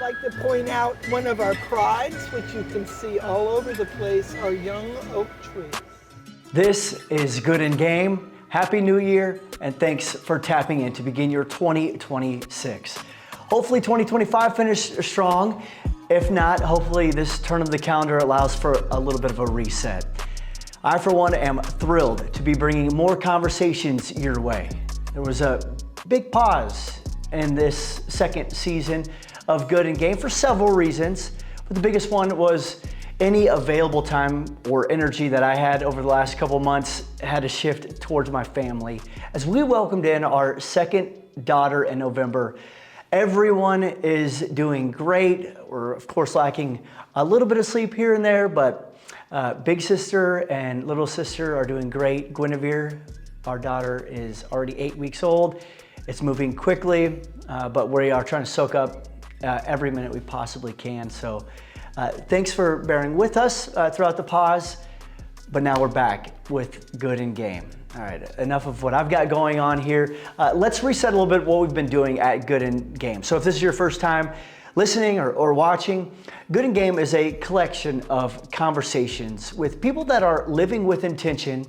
like to point out one of our prides, which you can see all over the place, our young oak trees. This is Good&Game. Happy New Year, and thanks for tapping in to begin your 2026. Hopefully 2025 finished strong. If not, hopefully this turn of the calendar allows for a little bit of a reset. I, for one, am thrilled to be bringing more conversations your way. There was a big pause in this second season of Good&Game for several reasons, but the biggest one was any available time or energy that I had over the last couple months had to shift towards my family. As we welcomed in our second daughter in November, everyone is doing great. We're of course lacking a little bit of sleep here and there, but big sister and little sister are doing great. Guinevere, our daughter, is already 8 weeks old. It's moving quickly, but we are trying to soak up every minute we possibly can. So thanks for bearing with us throughout the pause, but now we're back with Good&Game. All right, enough of what I've got going on here. Let's reset a little bit what we've been doing at Good&Game. So if this is your first time listening or watching, Good&Game is a collection of conversations with people that are living with intention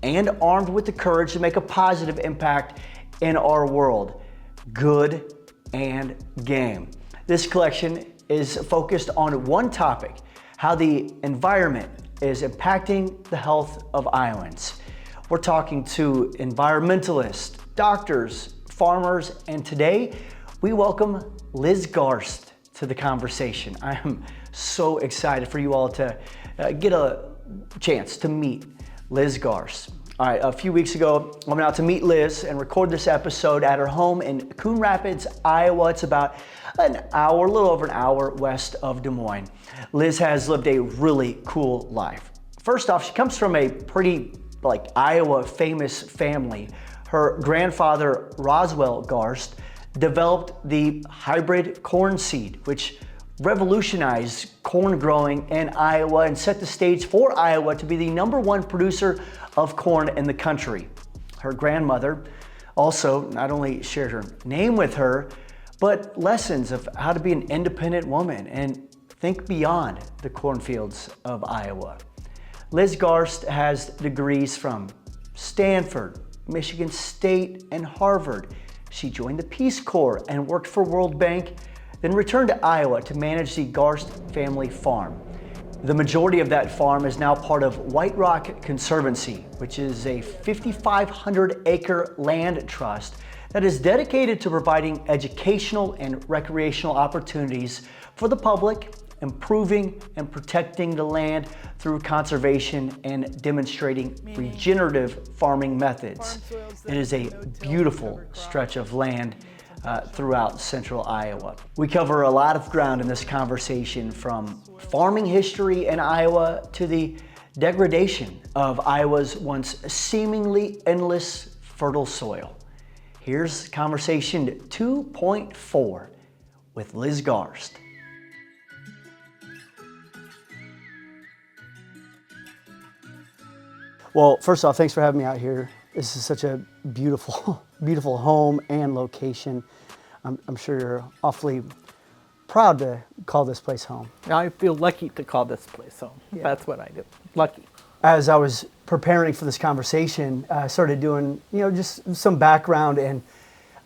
and armed with the courage to make a positive impact in our world. Good&Game. This collection is focused on one topic: how the environment is impacting the health of Iowans. We're talking to environmentalists, doctors, farmers, and today we welcome Liz Garst to the conversation. I am so excited for you all to get a chance to meet Liz Garst. All right, a few weeks ago, I went out to meet Liz and record this episode at her home in Coon Rapids, Iowa. It's about an hour, a little over an hour west of Des Moines. Liz has lived a really cool life. First off, she comes from a pretty Iowa famous family. Her grandfather, Roswell Garst, developed the hybrid corn seed, which revolutionized corn growing in Iowa and set the stage for Iowa to be the #1 producer of corn in the country. Her grandmother also not only shared her name with her, but lessons of how to be an independent woman and think beyond the cornfields of Iowa. Liz Garst has degrees from Stanford, Michigan State, and Harvard. She joined the Peace Corp and worked for World Bank, then returned to Iowa to manage the Garst family farm. The majority of that farm is now part of White Rock Conservancy, which is a 5,500-acre land trust that is dedicated to providing educational and recreational opportunities for the public, improving and protecting the land through conservation and demonstrating regenerative farming methods. It is a beautiful stretch of land throughout central Iowa. We cover a lot of ground in this conversation, from farming history in Iowa to the degradation of Iowa's once seemingly endless fertile soil. Here's conversation 2.4 with Liz Garst. Well, first off, thanks for having me out here. This is such a beautiful, beautiful home and location. I'm sure you're awfully proud to call this place home. I feel lucky to call this place home. Yeah. That's what I do. Lucky. As I was preparing for this conversation, I started doing, just some background, and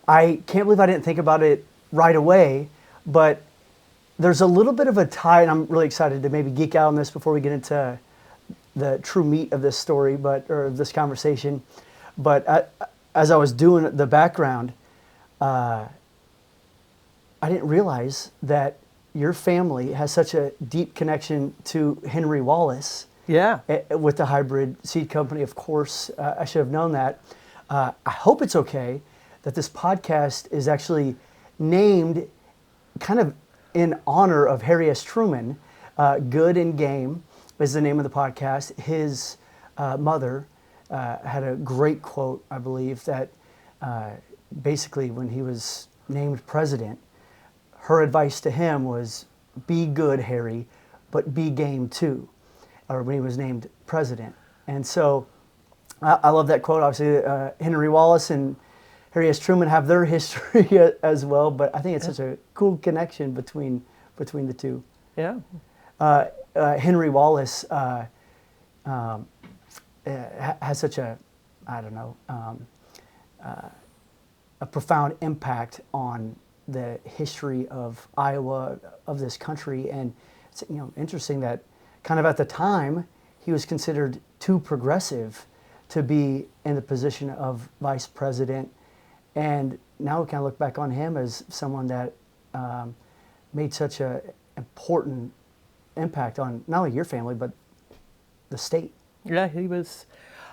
I can't believe I didn't think about it right away, but there's a little bit of a tie, and I'm really excited to maybe geek out on this before we get into the true meat of this story, or this conversation. But as I was doing the background, I didn't realize that your family has such a deep connection to Henry Wallace. Yeah. With the hybrid seed company, of course. I should have known that. I hope it's okay that this podcast is actually named kind of in honor of Harry S. Truman. Good&Game is the name of the podcast. His mother had a great quote, I believe, that basically when he was named president, her advice to him was, "Be good, Harry, but be game too," or when he was named president. And so I love that quote. Obviously, Henry Wallace and Harry S. Truman have their history as well, but I think it's such a cool connection between between the two. Yeah. Henry Wallace has such a, I don't know, a profound impact on the history of Iowa, of this country. And it's, interesting that kind of at the time he was considered too progressive to be in the position of vice president. And now we kind of look back on him as someone that made such an important impact on not only your family, but the state. Yeah, he was.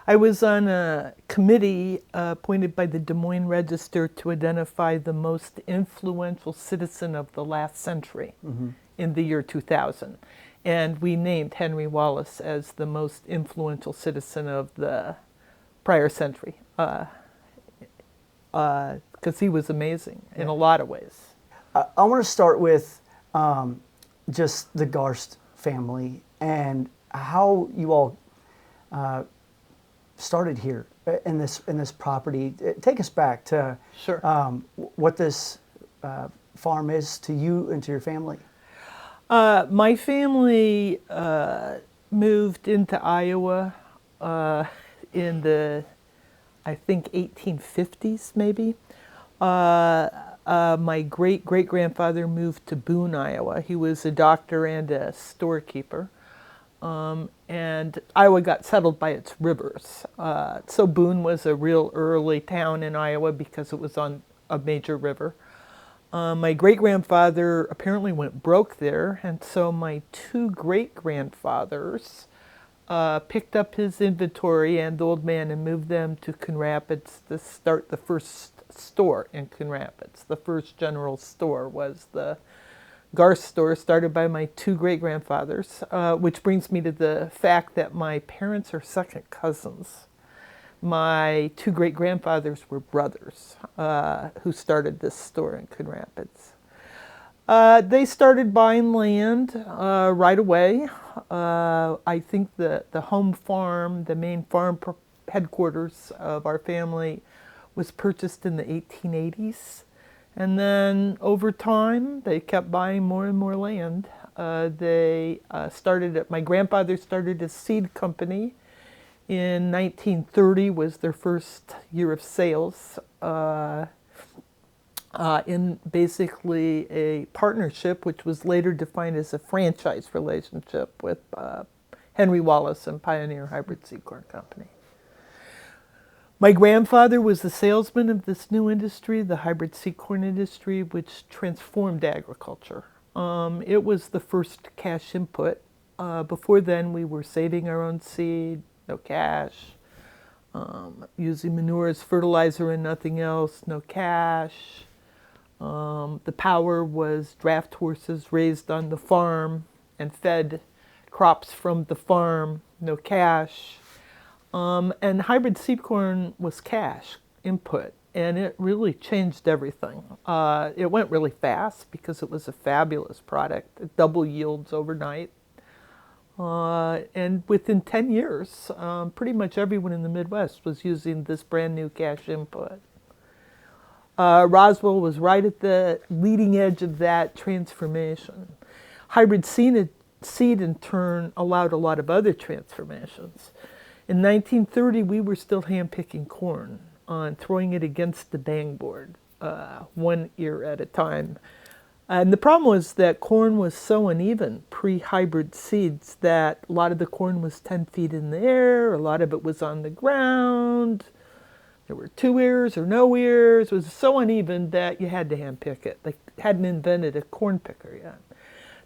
I was on a committee appointed by the Des Moines Register to identify the most influential citizen of the last century in the year 2000. And we named Henry Wallace as the most influential citizen of the prior century because he was amazing in a lot of ways. I want to start with just the Garst family and how you all started here in this property. Take us back to Sure. What this farm is to you and to your family. My family moved into Iowa in the, I think, 1850s maybe. My great-great-grandfather moved to Boone, Iowa. He was a doctor and a storekeeper. And Iowa got settled by its rivers. So Boone was a real early town in Iowa because it was on a major river. My great-grandfather apparently went broke there, and so my two great-grandfathers picked up his inventory and the old man and moved them to Coon Rapids to start the first store in Coon Rapids. The first general store was the Garst store, started by my two great-grandfathers, which brings me to the fact that my parents are second cousins. My two great-grandfathers were brothers who started this store in Coon Rapids. They started buying land right away. I think the home farm, the main farm headquarters of our family, was purchased in the 1880s. And then over time, they kept buying more and more land. My grandfather started a seed company. In 1930 was their first year of sales in basically a partnership, which was later defined as a franchise relationship with Henry Wallace and Pioneer Hybrid Seed Corn Company. My grandfather was the salesman of this new industry, the hybrid seed corn industry, which transformed agriculture. It was the first cash input. Before then, we were saving our own seed, no cash, using manure as fertilizer and nothing else, no cash. The power was draft horses raised on the farm and fed crops from the farm, no cash. And hybrid seed corn was cash input, and it really changed everything. It went really fast because it was a fabulous product. It double yields overnight. And within 10 years, pretty much everyone in the Midwest was using this brand new cash input. Roswell was right at the leading edge of that transformation. Hybrid seed in turn allowed a lot of other transformations. In 1930, we were still hand-picking corn and throwing it against the bang board, 1 ear at a time. And the problem was that corn was so uneven, pre-hybrid seeds, that a lot of the corn was 10 feet in the air, a lot of it was on the ground. There were 2 ears or no ears. It was so uneven that you had to hand-pick it. They hadn't invented a corn picker yet.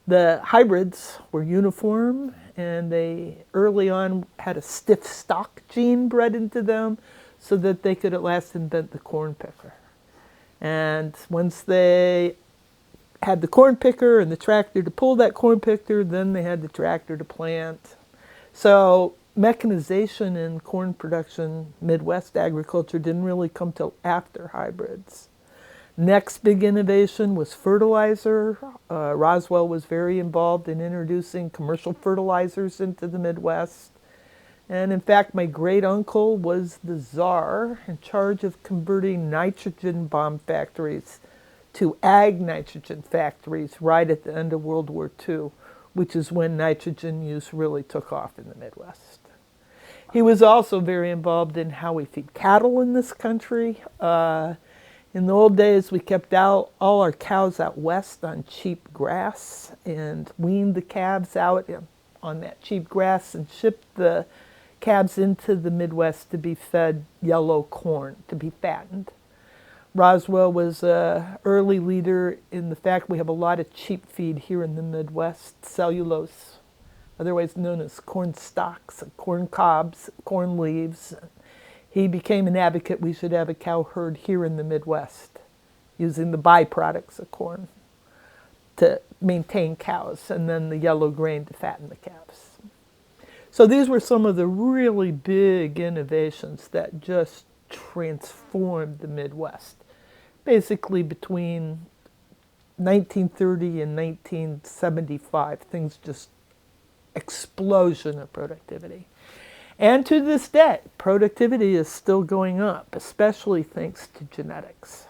The hybrids were uniform, and they early on had a stiff stalk gene bred into them so that they could at last invent the corn picker. And once they had the corn picker and the tractor to pull that corn picker, then they had the tractor to plant. So mechanization in corn production, Midwest agriculture, didn't really come till after hybrids. Next big innovation was fertilizer. Roswell was very involved in introducing commercial fertilizers into the Midwest. And in fact, my great uncle was the czar in charge of converting nitrogen bomb factories to ag nitrogen factories right at the end of World War II, which is when nitrogen use really took off in the Midwest. He was also very involved in how we feed cattle in this country. In the old days, we kept all our cows out west on cheap grass and weaned the calves out on that cheap grass and shipped the calves into the Midwest to be fed yellow corn, to be fattened. Roswell was an early leader in the fact we have a lot of cheap feed here in the Midwest, cellulose, otherwise known as corn stalks, corn cobs, corn leaves. He became an advocate we should have a cow herd here in the Midwest using the byproducts of corn to maintain cows and then the yellow grain to fatten the calves. So these were some of the really big innovations that just transformed the Midwest. Basically between 1930 and 1975, things just explosion of productivity. And to this day, productivity is still going up, especially thanks to genetics.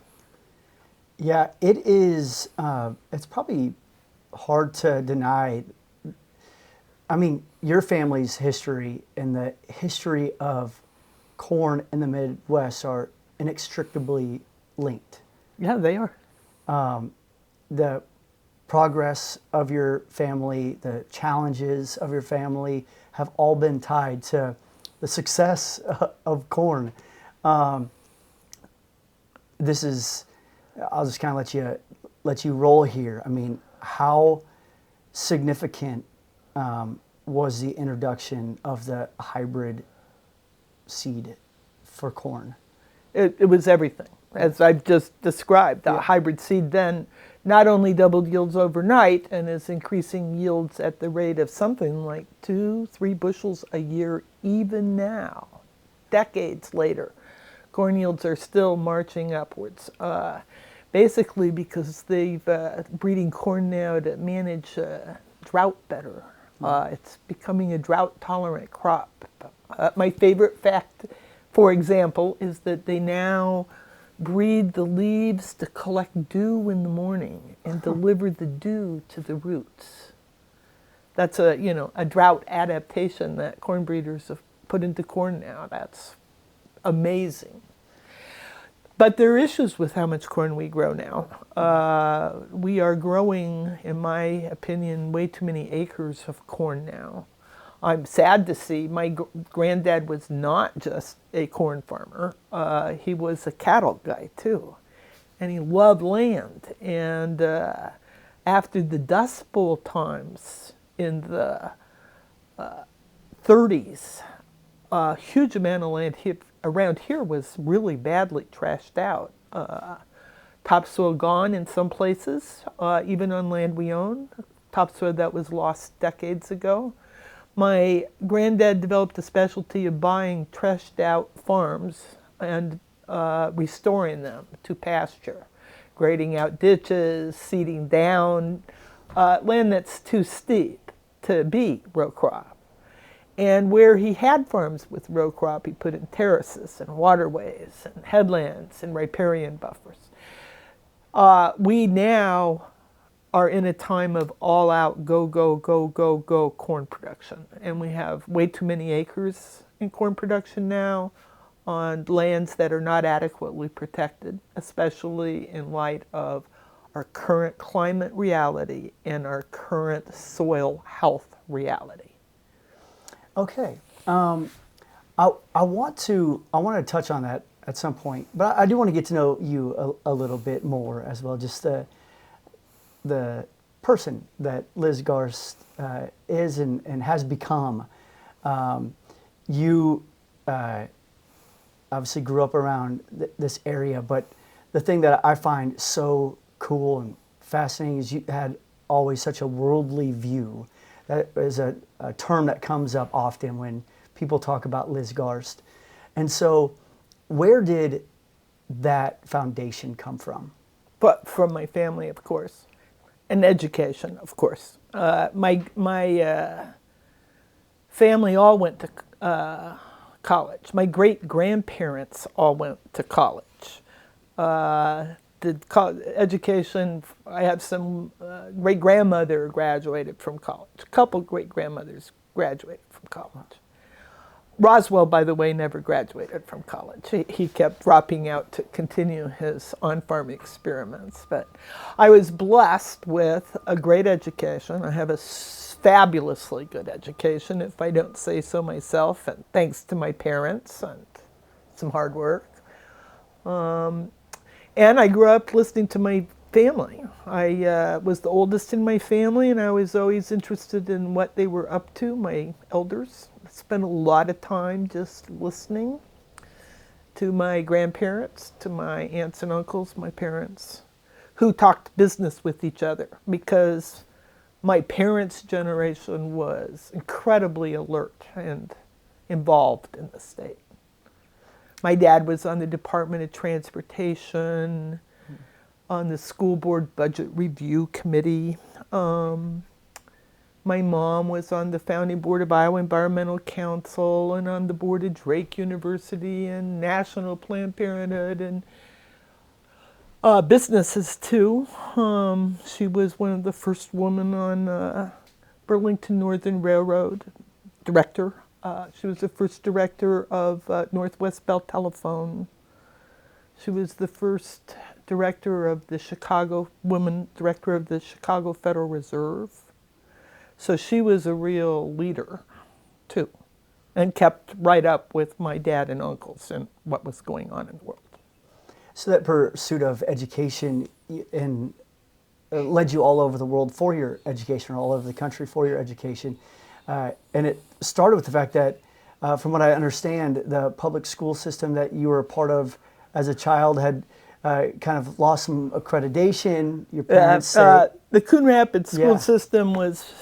Yeah, it is. It's probably hard to deny. I mean, your family's history and the history of corn in the Midwest are inextricably linked. Yeah, they are. The progress of your family, the challenges of your family have all been tied to the success of corn. This is, I'll just kind of let you roll here. I mean, how significant was the introduction of the hybrid seed for corn? It was everything, as I've just described. The hybrid seed then not only doubled yields overnight and is increasing yields at the rate of something like 2-3 bushels a year even now, decades later. Corn yields are still marching upwards, basically because they've breeding corn now to manage drought better. It's becoming a drought-tolerant crop. My favorite fact, for example, is that they now breed the leaves to collect dew in the morning and deliver the dew to the roots. That's a drought adaptation that corn breeders have put into corn now. That's amazing. But there are issues with how much corn we grow now. We are growing, in my opinion, way too many acres of corn now. I'm sad to see my granddad was not just a corn farmer. He was a cattle guy too. And he loved land. And after the Dust Bowl times in the 30s, a huge amount of land around here was really badly trashed out. Topsoil gone in some places, even on land we own. Topsoil that was lost decades ago. My granddad developed a specialty of buying trashed out farms and restoring them to pasture, grading out ditches, seeding down land that's too steep to be row crop. And where he had farms with row crop, he put in terraces and waterways and headlands and riparian buffers. We now are in a time of all-out go, go, go, go, go corn production. And we have way too many acres in corn production now on lands that are not adequately protected, especially in light of our current climate reality and our current soil health reality. Okay. I want to touch on that at some point, but I do want to get to know you a little bit more as well, just the person that Liz Garst is and has become. You obviously grew up around this area, but the thing that I find so cool and fascinating is you had always such a worldly view. That is a term that comes up often when people talk about Liz Garst. And so where did that foundation come from? But from my family, of course. And education, of course. My family all went to college. My great-grandparents all went to college. did education. I have some great-grandmother graduated from college. A couple great-grandmothers graduated from college. Roswell, by the way, never graduated from college. He kept dropping out to continue his on-farm experiments. But I was blessed with a great education. I have a fabulously good education, if I don't say so myself, and thanks to my parents and some hard work. And I grew up listening to my family. I was the oldest in my family, and I was always interested in what they were up to, my elders. I spent a lot of time just listening to my grandparents, to my aunts and uncles, my parents, who talked business with each other, because my parents' generation was incredibly alert and involved in the state. My dad was on the Department of Transportation, on the School Board Budget Review Committee. My mom was on the founding board of Iowa Environmental Council and on the board of Drake University and National Planned Parenthood and businesses too. She was one of the first women on Burlington Northern Railroad, director. She was the first director of Northwest Bell Telephone. She was the first director of the woman director of the Chicago Federal Reserve. So she was a real leader too, and kept right up with my dad and uncles and what was going on in the world. So that pursuit of education and led you all over the world for your education, or all over the country for your education. And it started with the fact that, from what I understand, the public school system that you were a part of as a child had kind of lost some accreditation. Your parents say... The Coon Rapids school system was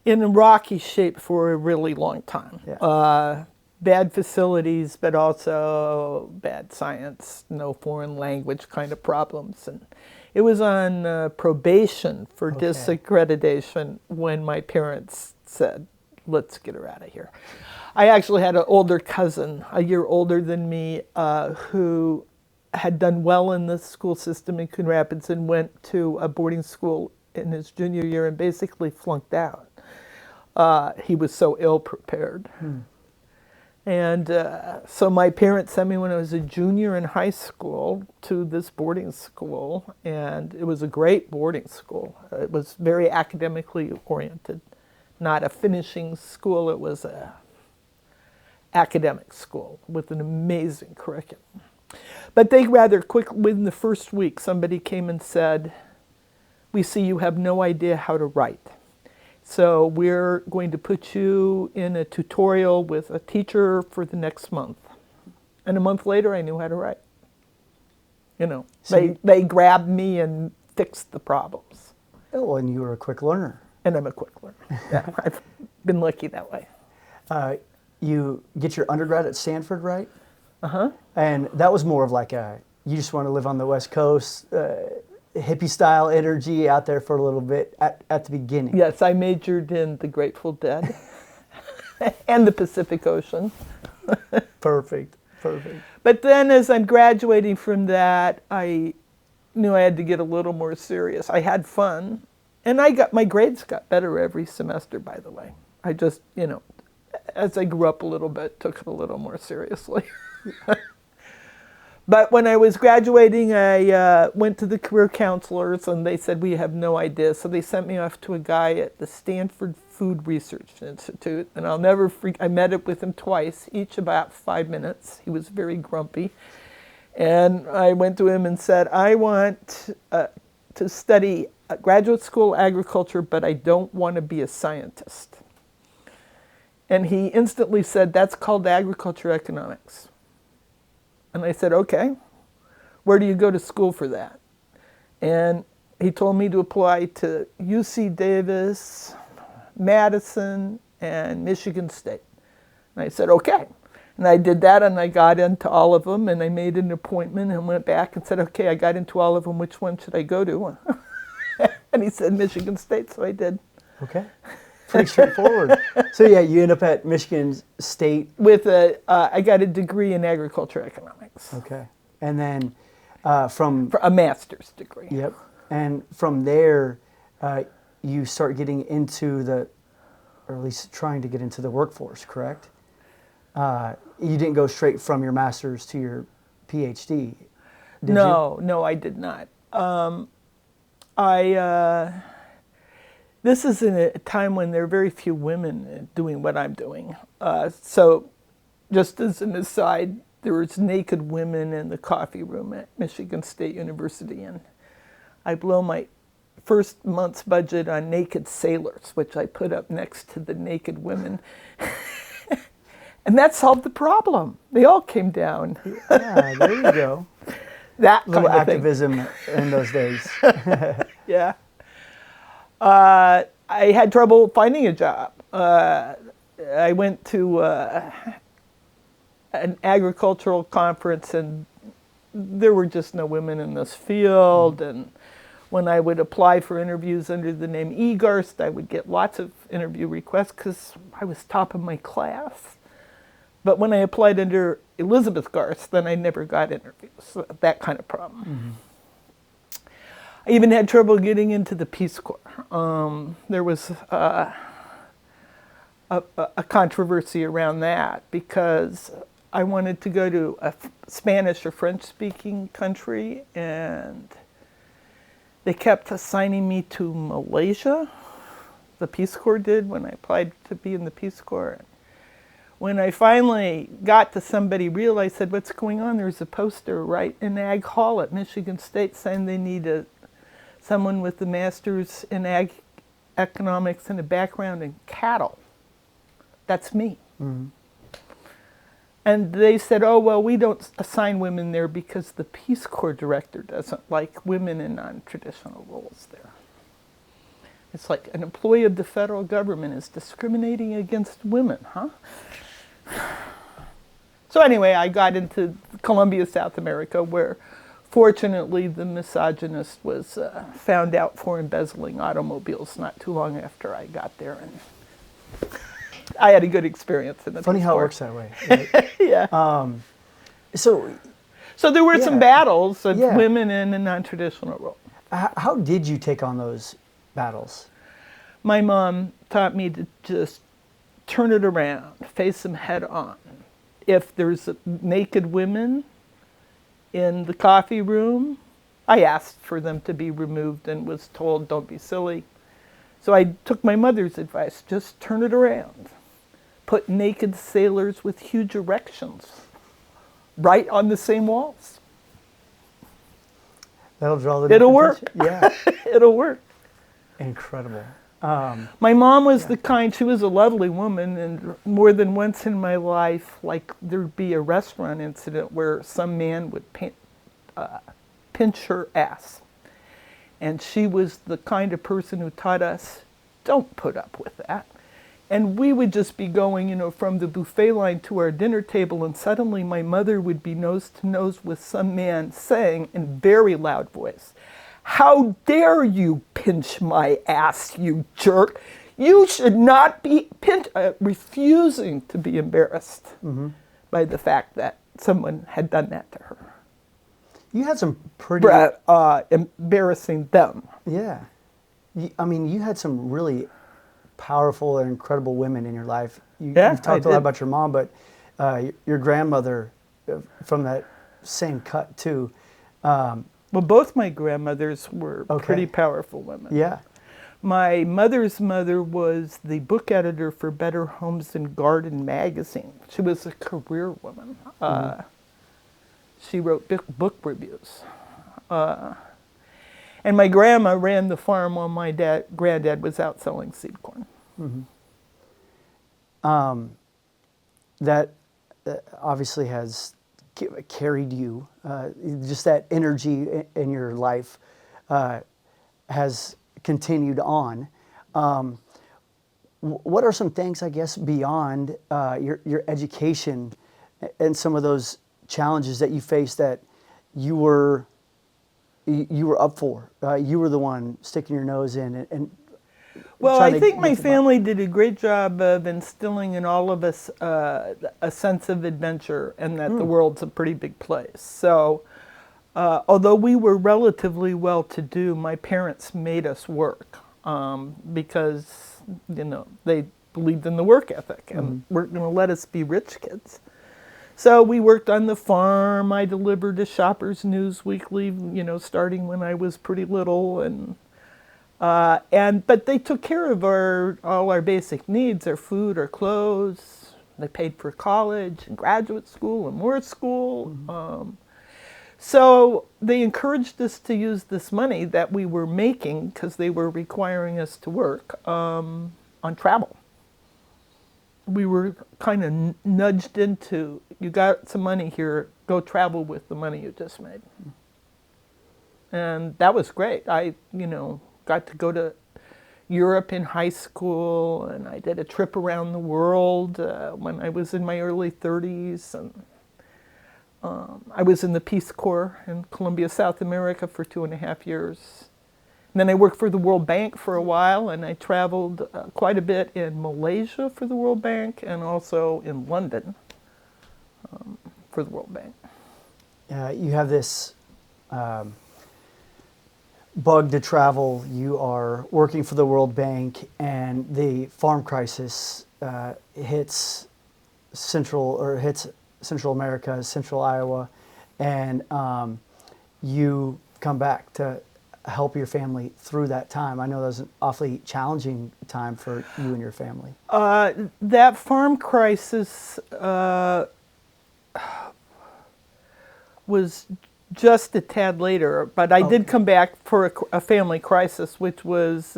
in a rocky shape for a really long time. Yeah. Bad facilities, but also bad science, no foreign language kind of problems. And it was on probation for disaccreditation when my parents said, let's get her out of here. I actually had an older cousin, a year older than me, who had done well in the school system in Coon Rapids and went to a boarding school in his junior year and basically flunked out. He was so ill-prepared. And so my parents sent me when I was a junior in high school to this boarding school, and it was a great boarding school. It was very academically oriented, not a finishing school. It was a academic school with an amazing curriculum. But they rather quickly, within the first week, somebody came and said, we see you have no idea how to write. So we're going to put you in a tutorial with a teacher for the next month. And a month later, I knew how to write. You know, so they grabbed me and fixed the problems. Oh, and you were a quick learner. And I'm a quick learner. Yeah, I've been lucky that way. You get your undergrad at Stanford, right? Uh-huh. And that was more of like you just want to live on the West Coast, hippie-style energy out there for a little bit at the beginning. Yes, I majored in the Grateful Dead and the Pacific Ocean. Perfect. But then as I'm graduating from that, I knew I had to get a little more serious. I had fun, and my grades got better every semester, by the way. I just, as I grew up a little bit, took it a little more seriously. But when I was graduating, I went to the career counselors, and they said, we have no idea. So they sent me off to a guy at the Stanford Food Research Institute, and I met up with him twice, each about 5 minutes. He was very grumpy. And I went to him and said, I want to study graduate school agriculture, but I don't want to be a scientist. And he instantly said, that's called agriculture economics. And I said, okay, where do you go to school for that? And he told me to apply to UC Davis, Madison, and Michigan State. And I said, okay. And I did that, and I got into all of them, and I made an appointment and went back and said, okay, I got into all of them. Which one should I go to? And he said Michigan State, so I did. Okay. Pretty straightforward. So yeah, you end up at Michigan State. With I got a degree in agriculture economics. Okay. And then From For a master's degree. Yep. And from there, you start getting into or at least trying to get into the workforce, correct? You didn't go straight from your master's to your PhD, did you? No, I did not. This is in a time when there are very few women doing what I'm doing. So just as an aside, there was naked women in the coffee room at Michigan State University, and I blow my first month's budget on naked sailors, which I put up next to the naked women. And that solved the problem. They all came down. Yeah, there you go. That Little kind of thing. activism in those days. Yeah. I had trouble finding a job. I went to an agricultural conference, and there were just no women in this field. And when I would apply for interviews under the name Garst, I would get lots of interview requests because I was top of my class. But when I applied under Elizabeth Garst, then I never got interviews. So that kind of problem. I even had trouble getting into the Peace Corp. There was a controversy around that because I wanted to go to a Spanish or French-speaking country, and they kept assigning me to Malaysia. The Peace Corps did when I applied to be in the Peace Corps. When I finally got to somebody real, I said, "What's going on?" There's a poster right in Ag Hall at Michigan State saying they need someone with a master's in ag economics and a background in cattle. That's me. And they said, "Oh, well, we don't assign women there because the Peace Corps director doesn't like women in non-traditional roles there." It's like an employee of the federal government is discriminating against women, huh? So anyway, I got into Colombia, South America, where fortunately the misogynist was found out for embezzling automobiles not too long after I got there. And I had a good experience in the Funny Peace how it Corps. works that way. Right? Yeah. So there were some battles of Yeah. women in a non-traditional role. how did you take on those battles? My mom taught me to just turn it around, face them head on. If there's naked women in the coffee room, I asked for them to be removed and was told, "Don't be silly." So I took my mother's advice, just turn it around. Put naked sailors with huge erections right on the same walls. That'll draw the It'll work. Yeah. It'll work. Incredible. My mom was the kind, she was a lovely woman, and more than once in my life, like there'd be a restaurant incident where some man would pinch her ass. And she was the kind of person who taught us, don't put up with that. And we would just be going, from the buffet line to our dinner table, and suddenly my mother would be nose to nose with some man saying in very loud voice, "How dare you pinch my ass, you jerk? You should not be refusing to be embarrassed by the fact that someone had done that to her. You had some pretty... Embarrassing them. Yeah. You had some really powerful and incredible women in your life. You've talked a lot about your mom, but your grandmother from that same cut too. Well, both my grandmothers were pretty powerful women. Yeah. My mother's mother was the book editor for Better Homes and Garden magazine. She was a career woman. She wrote book reviews. And my grandma ran the farm while my granddad was out selling seed corn. That obviously has carried you. Just that energy in your life has continued on. What are some things, I guess, beyond your education and some of those challenges that you faced that you were up for? You were the one sticking your nose in and well, I think my family did a great job of instilling in all of us a sense of adventure and that the world's a pretty big place. So although we were relatively well-to-do, my parents made us work because, they believed in the work ethic and weren't going to let us be rich kids. So we worked on the farm. I delivered a Shoppers News Weekly, starting when I was pretty little, but they took care of all our basic needs, our food, our clothes. They paid for college and graduate school and more school. So they encouraged us to use this money that we were making, because they were requiring us to work, on travel. We were kind of nudged into, you got some money here, go travel with the money you just made. And that was great. I, got to go to Europe in high school, and I did a trip around the world when I was in my early 30s. And I was in the Peace Corp in Colombia, South America for 2.5 years. And then I worked for the World Bank for a while, and I traveled quite a bit in Malaysia for the World Bank and also in London for the World Bank. You have this bug to travel. You are working for the World Bank, and the farm crisis hits Central America, Central Iowa, and you come back to help your family through that time. I know that was an awfully challenging time for you and your family. That farm crisis was just a tad later, but I did come back for a family crisis, which was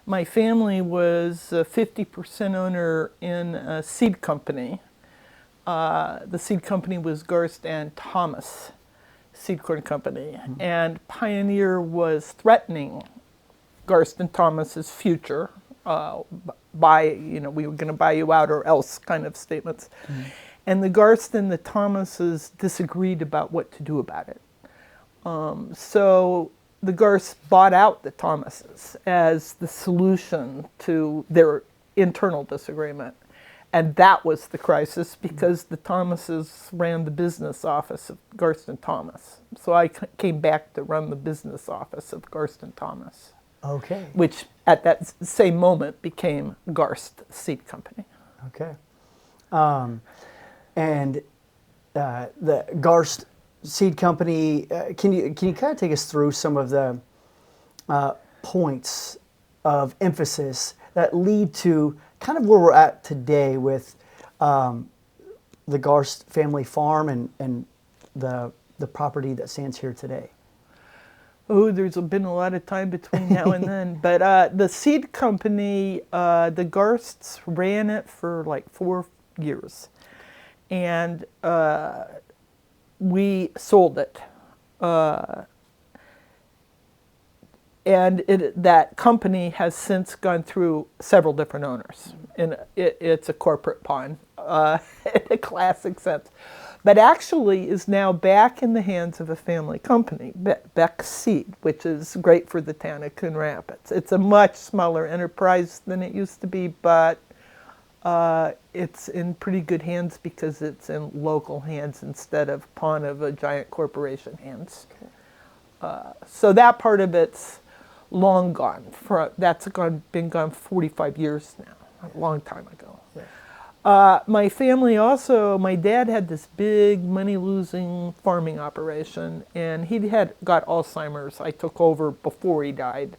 my family was a 50% owner in a seed company. The seed company was Garst and Thomas Seed Corn Company, and Pioneer was threatening Garst and Thomas's future we were going to buy you out or else kind of statements. And the Garst and the Thomases disagreed about what to do about it. So the Garsts bought out the Thomases as the solution to their internal disagreement. And that was the crisis, because the Thomases ran the business office of Garst and Thomas. So I came back to run the business office of Garst and Thomas. Okay. Which at that same moment became Garst Seed Company. Okay. And the Garst Seed Company, can you kind of take us through some of the points of emphasis that lead to kind of where we're at today with the Garst family farm and the property that stands here today? Oh, there's been a lot of time between now and then. But the seed company, the Garsts ran it for like 4 years. And we sold it. And that company has since gone through several different owners. And it's a corporate pun in a classic sense. But actually is now back in the hands of a family company, Beck Seed, which is great for the town of Coon Rapids. It's a much smaller enterprise than it used to be, but it's in pretty good hands because it's in local hands instead of pawn of a giant corporation hands. So that part of it's long gone. That's been gone 45 years now, a long time ago. Yeah. My family also, my dad had this big money-losing farming operation, and he got Alzheimer's. I took over before he died,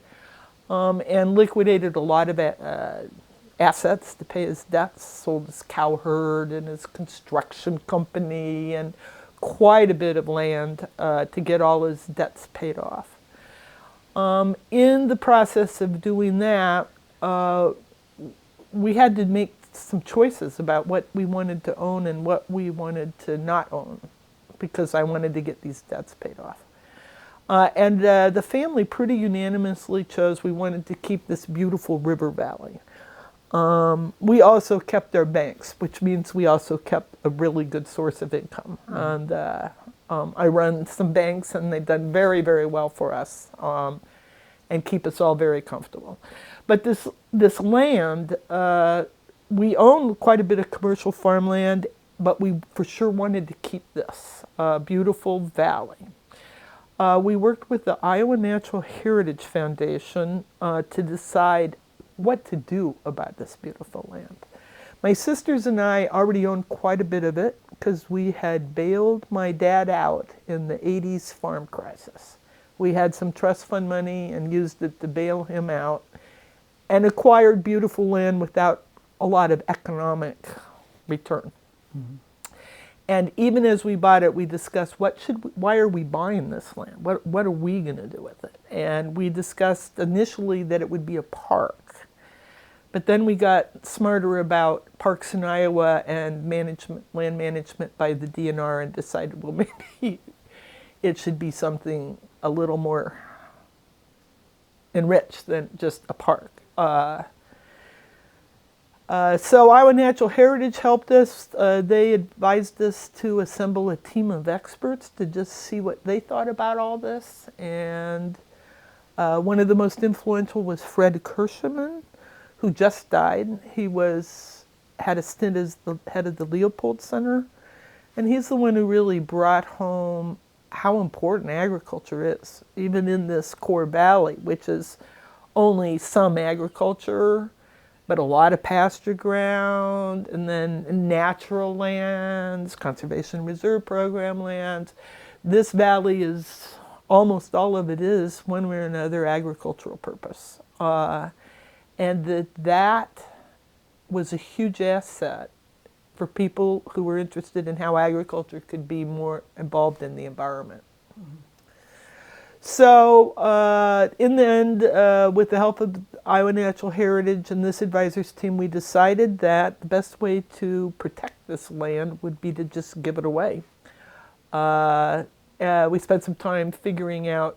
and liquidated a lot of assets to pay his debts, sold his cow herd and his construction company and quite a bit of land to get all his debts paid off. In the process of doing that, we had to make some choices about what we wanted to own and what we wanted to not own, because I wanted to get these debts paid off. And the family pretty unanimously chose we wanted to keep this beautiful river valley. We also kept our banks, which means we also kept a really good source of income. And I run some banks, and they've done very, very well for us and keep us all very comfortable. But this land, we own quite a bit of commercial farmland, but we for sure wanted to keep this beautiful valley. We worked with the Iowa Natural Heritage Foundation to decide what to do about this beautiful land. My sisters and I already owned quite a bit of it because we had bailed my dad out in the 80s farm crisis. We had some trust fund money and used it to bail him out and acquired beautiful land without a lot of economic return. Mm-hmm. And even as we bought it, we discussed why are we buying this land? What are we going to do with it? And we discussed initially that it would be a park. But then we got smarter about parks in Iowa and land management by the DNR and decided, well, maybe it should be something a little more enriched than just a park. So Iowa Natural Heritage helped us. They advised us to assemble a team of experts to just see what they thought about all this. And one of the most influential was Fred Kirschman, who just died. He had a stint as the head of the Leopold Center, and he's the one who really brought home how important agriculture is, even in this core valley, which is only some agriculture, but a lot of pasture ground, and then natural lands, conservation reserve program lands. This valley is, almost all of it is, one way or another, agricultural purpose. And that was a huge asset for people who were interested in how agriculture could be more involved in the environment. Mm-hmm. So in the end, with the help of Iowa Natural Heritage and this advisors team, we decided that the best way to protect this land would be to just give it away. We spent some time figuring out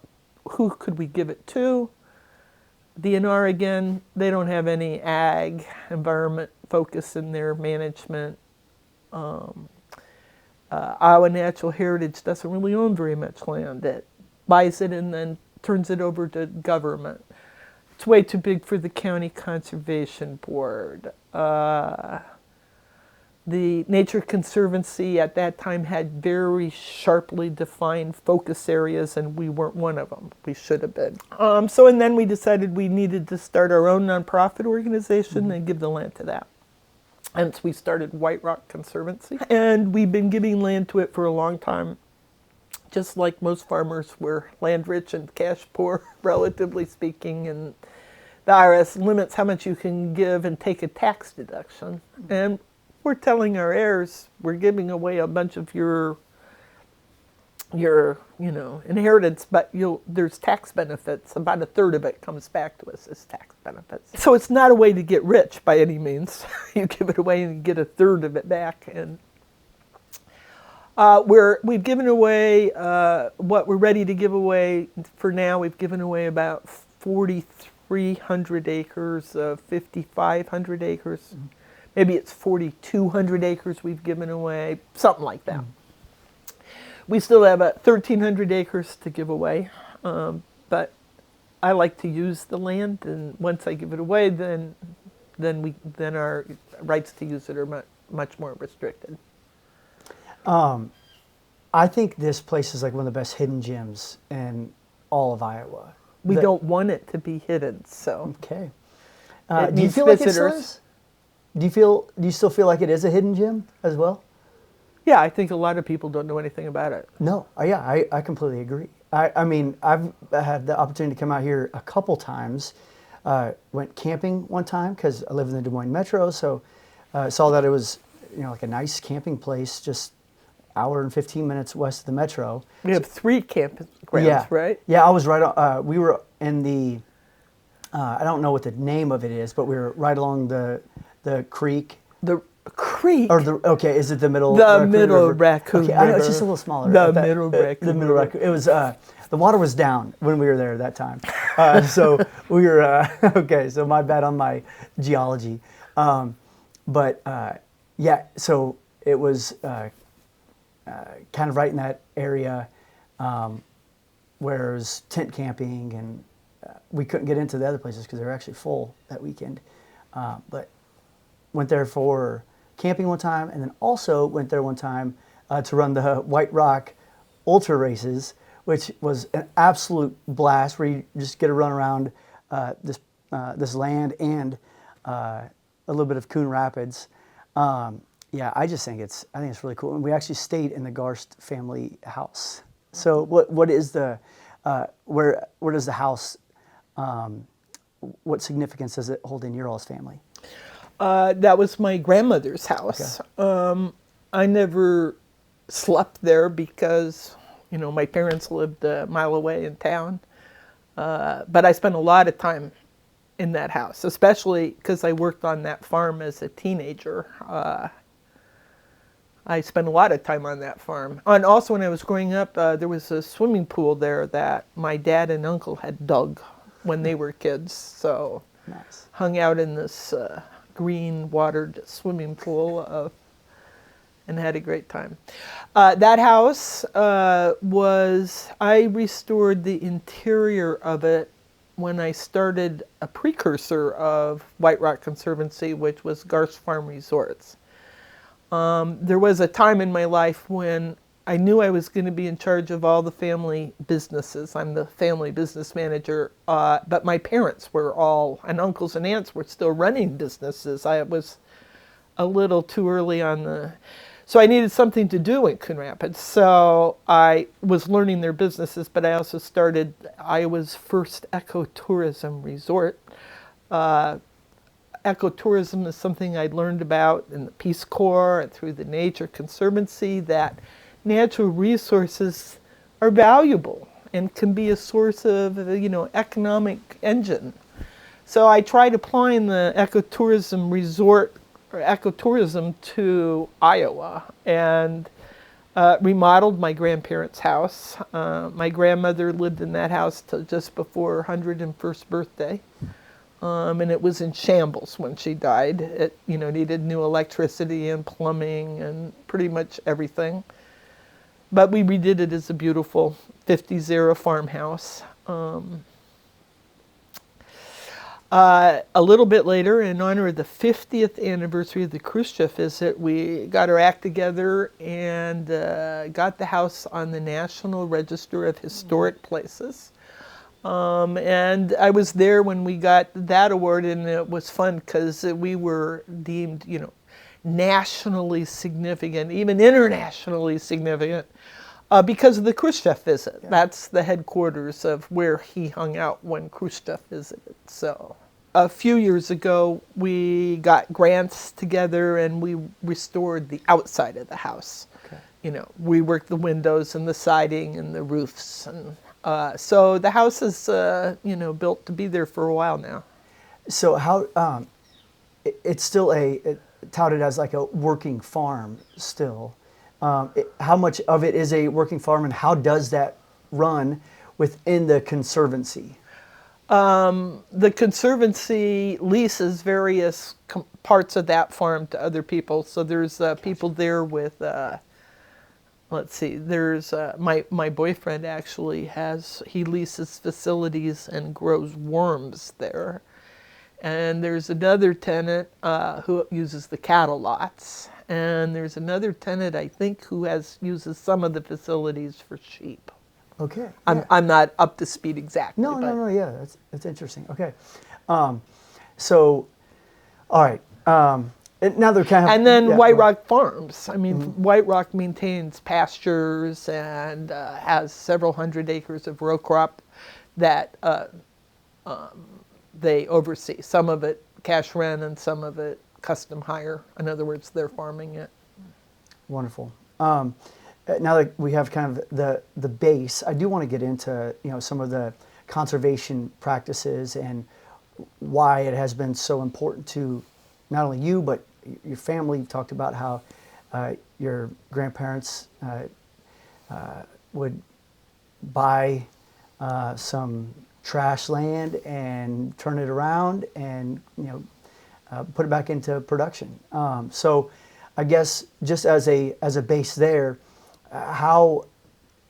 who could we give it to. DNR, again, they don't have any ag environment focus in their management. Iowa Natural Heritage doesn't really own very much land. It buys it and then turns it over to government. It's way too big for the county conservation board. The Nature Conservancy at that time had very sharply defined focus areas, and we weren't one of them. We should have been. And then we decided we needed to start our own nonprofit organization and give the land to that. And so we started White Rock Conservancy. And we've been giving land to it for a long time. Just like most farmers, we're land rich and cash poor, relatively speaking, and the IRS limits how much you can give and take a tax deduction. And we're telling our heirs, we're giving away a bunch of your inheritance, but there's tax benefits. About a third of it comes back to us as tax benefits. So it's not a way to get rich by any means. You give it away and you get a third of it back. And we've given away what we're ready to give away for now. We've given away about 4,300 acres of 5,500 acres. Mm-hmm. Maybe it's 4,200 acres we've given away, something like that. Mm-hmm. We still have 1,300 acres to give away, but I like to use the land, and once I give it away, then our rights to use it are much more restricted. I think this place is like one of the best hidden gems in all of Iowa. We don't want it to be hidden, so. Okay. Do you feel like it still is? Do you still feel like it is a hidden gem as well? Yeah, I think a lot of people don't know anything about it. No, I completely agree. I mean, I've had the opportunity to come out here a couple times. Went camping one time because I live in the Des Moines Metro, so saw that it was like a nice camping place, just hour and 15 minutes west of the Metro. We have 3 campgrounds, right? Yeah, I was right on. We were in the. I don't know what the name of it is, but we were right along the creek. The creek? Okay, is it the middle? The Middle Raccoon River. Okay, I know, it's just a little smaller. Middle Raccoon. The Middle Raccoon. It was the water was down when we were there that time, so we were okay. So my bad on my geology, but so it was kind of right in that area where it was tent camping, and we couldn't get into the other places because they were actually full that weekend, but. Went there for camping one time, and then also went there one time to run the White Rock Ultra races, which was an absolute blast, where you just get to run around this land and a little bit of Coon Rapids. Yeah, I think it's really cool. And we actually stayed in the Garst family house. So what is the where does the house, what significance does it hold in your all's family? That was my grandmother's house. Okay. I never slept there because, my parents lived a mile away in town. But I spent a lot of time in that house, especially because I worked on that farm as a teenager. I spent a lot of time on that farm. And also when I was growing up, there was a swimming pool there that my dad and uncle had dug when they were kids. So Nice. hung out in this green watered swimming pool and had a great time. That house I restored the interior of it when I started a precursor of White Rock Conservancy, which was Garst Farm Resorts. There was a time in my life when I knew I was going to be in charge of all the family businesses. I'm the family business manager, but my parents were all, and uncles and aunts were still running businesses. I was a little too early so I needed something to do in Coon Rapids. So I was learning their businesses, but I also started Iowa's first ecotourism resort. Ecotourism is something I learned about in the Peace Corp and through the Nature Conservancy, that natural resources are valuable and can be a source of, economic engine. So I tried applying the ecotourism resort or ecotourism to Iowa and remodeled my grandparents' house. My grandmother lived in that house till just before her 101st birthday. And it was in shambles when she died. It, needed new electricity and plumbing and pretty much everything. But we redid it as a beautiful 50s-era farmhouse. A little bit later, in honor of the 50th anniversary of the Khrushchev visit, we got our act together and got the house on the National Register of Historic Places. And I was there when we got that award, and it was fun because we were deemed, nationally significant, even internationally significant, because of the Khrushchev visit. Yeah. That's the headquarters of where he hung out when Khrushchev visited. So a few years ago, we got grants together and we restored the outside of the house. Okay. We worked the windows and the siding and the roofs, and so the house is, built to be there for a while now. So how, it's still touted as like a working farm still. How much of it is a working farm, and how does that run within the Conservancy? The Conservancy leases various parts of that farm to other people. So there's people there with, let's see, there's my boyfriend actually he leases facilities and grows worms there. And there's another tenant who uses the cattle lots. And there's another tenant, I think, who uses some of the facilities for sheep. Okay. Yeah. I'm not up to speed exactly. No, yeah, that's interesting. Okay. So, all right. Now they're kind of... And then White Rock Farms. I mean, White Rock maintains pastures and has several hundred acres of row crop that they oversee. Some of it cash rent and some of it custom hire. In other words, they're farming it. Wonderful. Now that we have kind of the base, I do want to get into some of the conservation practices and why it has been so important to not only you but your family. You've talked about how your grandparents would buy some trash land and turn it around and put it back into production. So I guess just as a base there, how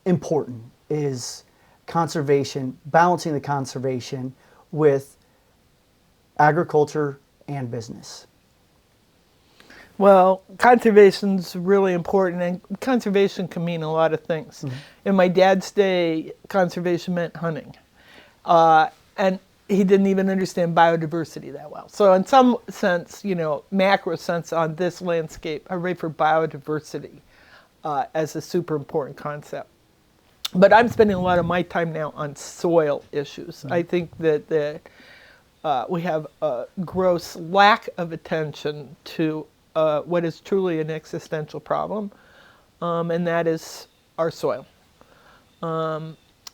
important is conservation, balancing the conservation with agriculture and business? Well, conservation's really important, and conservation can mean a lot of things. In my dad's day, conservation meant hunting. And he didn't even understand biodiversity that well. So in some sense, macro sense on this landscape, I write for biodiversity as a super important concept. But I'm spending a lot of my time now on soil issues. I think that we have a gross lack of attention to what is truly an existential problem, and that is our soil.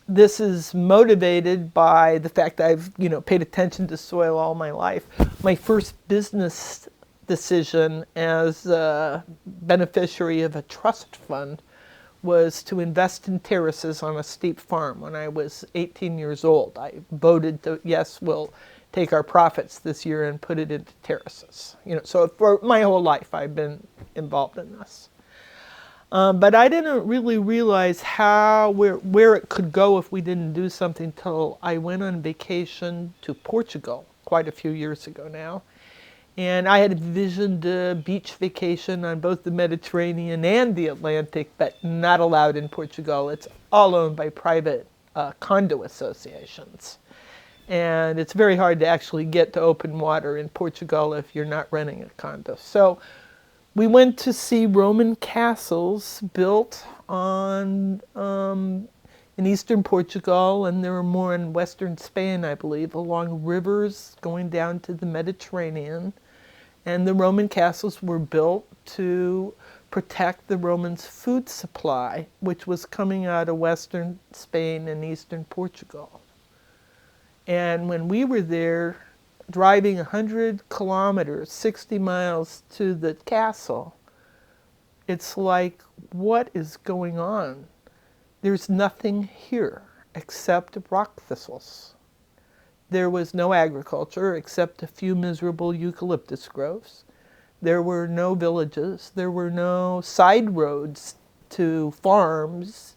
This is motivated by the fact that I've paid attention to soil all my life. My first business decision as a beneficiary of a trust fund was to invest in terraces on a steep farm when I was 18 years old. I voted to, yes, we'll take our profits this year and put it into terraces. So for my whole life I've been involved in this. But I didn't really realize where it could go if we didn't do something till I went on vacation to Portugal quite a few years ago now. And I had envisioned a beach vacation on both the Mediterranean and the Atlantic, but not allowed in Portugal. It's all owned by private condo associations. And it's very hard to actually get to open water in Portugal if you're not renting a condo. So we went to see Roman castles built in eastern Portugal, and there were more in western Spain, I believe, along rivers going down to the Mediterranean. And the Roman castles were built to protect the Romans' food supply, which was coming out of western Spain and eastern Portugal. And when we were there, driving 100 kilometers, 60 miles to the castle, it's like, what is going on? There's nothing here except rock thistles. There was no agriculture except a few miserable eucalyptus groves. There were no villages. There were no side roads to farms.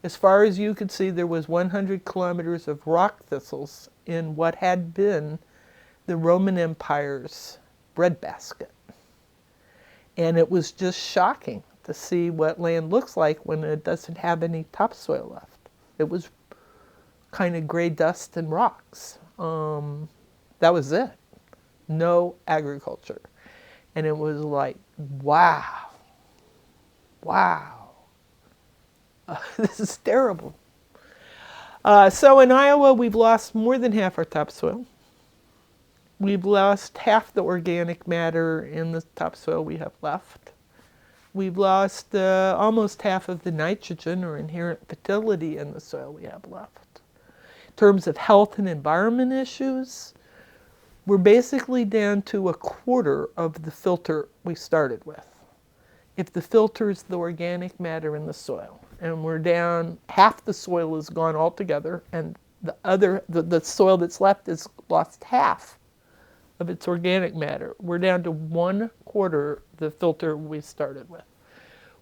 As far as you could see, there was 100 kilometers of rock thistles in what had been the Roman Empire's breadbasket. And it was just shocking to see what land looks like when it doesn't have any topsoil left. It was kind of gray dust and rocks. That was it. No agriculture. And it was like, wow. This is terrible. So in Iowa, we've lost more than half our topsoil. We've lost half the organic matter in the topsoil we have left. We've lost almost half of the nitrogen or inherent fertility in the soil we have left. In terms of health and environment issues, we're basically down to a quarter of the filter we started with. If the filter is the organic matter in the soil, and we're down, half the soil is gone altogether, and the soil that's left has lost half of its organic matter. We're down to 1/4 the filter we started with,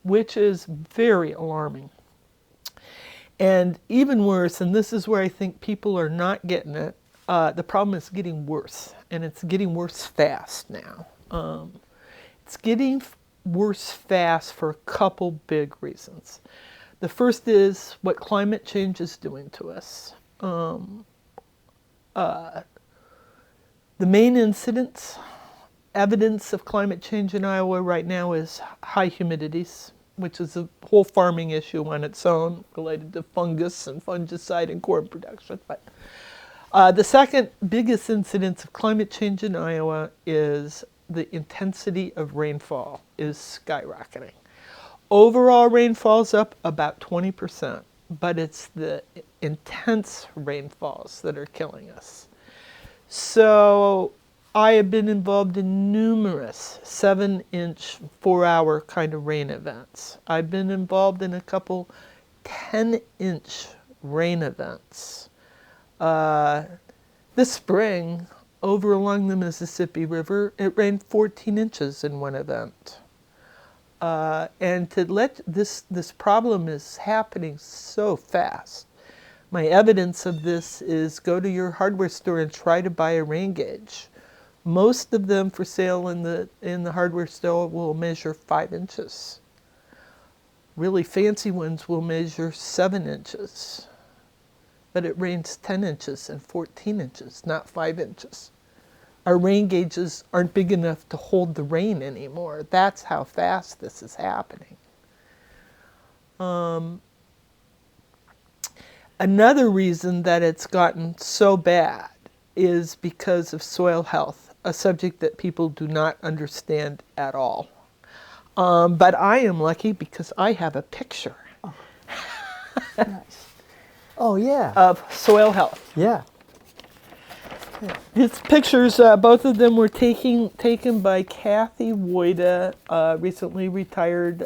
which is very alarming. And even worse, and this is where I think people are not getting it, the problem is getting worse, and it's getting worse fast now. It's getting worse fast for a couple big reasons. The first is what climate change is doing to us. The main evidence of climate change in Iowa right now is high humidities, which is a whole farming issue on its own related to fungus and fungicide and corn production. But the second biggest incidence of climate change in Iowa is the intensity of rainfall is skyrocketing. Overall rainfall's up about 20%, but it's the intense rainfalls that are killing us. So I have been involved in numerous 7-inch, 4-hour kind of rain events. I've been involved in a couple 10-inch rain events. This spring, over along the Mississippi River, it rained 14 inches in one event. And to let this problem is happening so fast. My evidence of this is go to your hardware store and try to buy a rain gauge. Most of them for sale in the hardware store will measure 5 inches. Really fancy ones will measure 7 inches. But it rains 10 inches and 14 inches, not 5 inches. Our rain gauges aren't big enough to hold the rain anymore. That's how fast this is happening. Another reason that it's gotten so bad is because of soil health, a subject that people do not understand at all. But I am lucky because I have a picture Nice. Oh, yeah. of soil health. Yeah. These pictures, both of them were taken by Kathy Woida, recently retired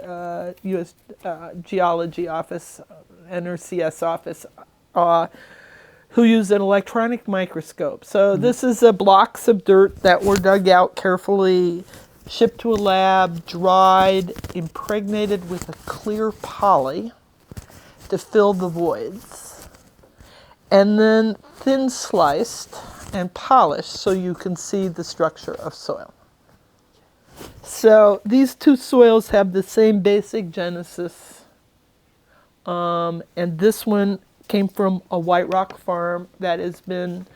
U.S. Geology office, NRCS office, who used an electronic microscope. So this is blocks of dirt that were dug out carefully, shipped to a lab, dried, impregnated with a clear poly to fill the voids, and then thin sliced and polished so you can see the structure of soil. So these two soils have the same basic genesis, and this one came from a white rock farm that has been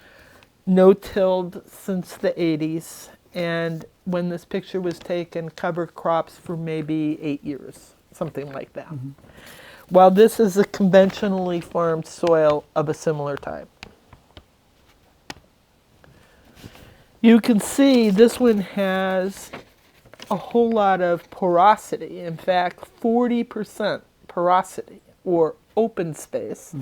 no-tilled since the 80s, and when this picture was taken, cover crops for maybe 8 years, something like that. While this is a conventionally farmed soil of a similar type. You can see this one has a whole lot of porosity. In fact, 40% porosity or open space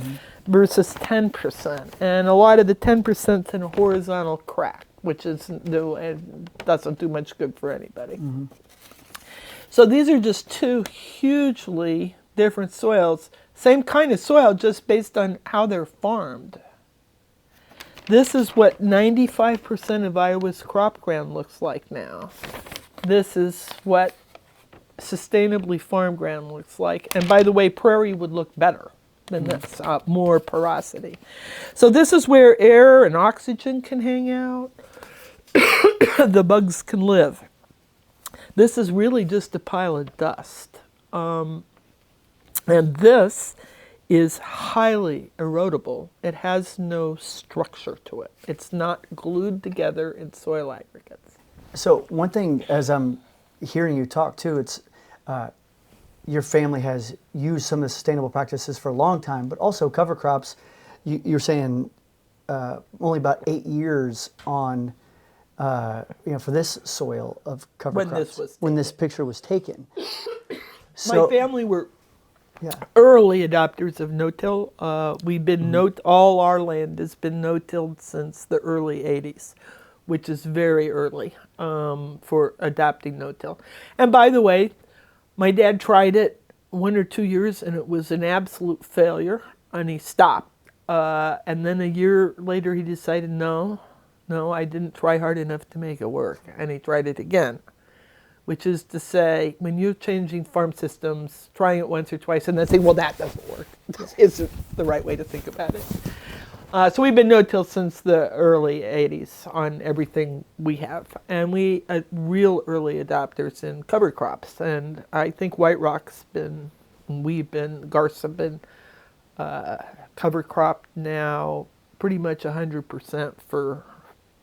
versus 10%. And a lot of the 10% in a horizontal crack, which is new and doesn't do much good for anybody. So these are just two hugely different soils. Same kind of soil, just based on how they're farmed. This is what 95% of Iowa's crop ground looks like now. This is what sustainably farmed ground looks like. And by the way, prairie would look better than this, more porosity. So this is where air and oxygen can hang out. The bugs can live. This is really just a pile of dust. And this is highly erodible. It has no structure to it. It's not glued together in soil aggregates. So one thing, as I'm hearing you talk too, it's your family has used some of the sustainable practices for a long time, but also cover crops. You're saying only about 8 years on, for this soil of cover crops. When this picture was taken. My family were early adopters of no-till. We've been all our land has been no-tilled since the early 80s, which is very early for adopting no-till. And by the way, my dad tried it 1 or 2 years and it was an absolute failure and he stopped. And then a year later he decided, no, I didn't try hard enough to make it work. And he tried it again. Which is to say, when you're changing farm systems, trying it once or twice and then saying, well, that doesn't work, isn't the right way to think about it. So we've been no-till since the early 80s on everything we have. And we are real early adopters in cover crops. And I think White Rock's Garst have been cover crop now pretty much 100% for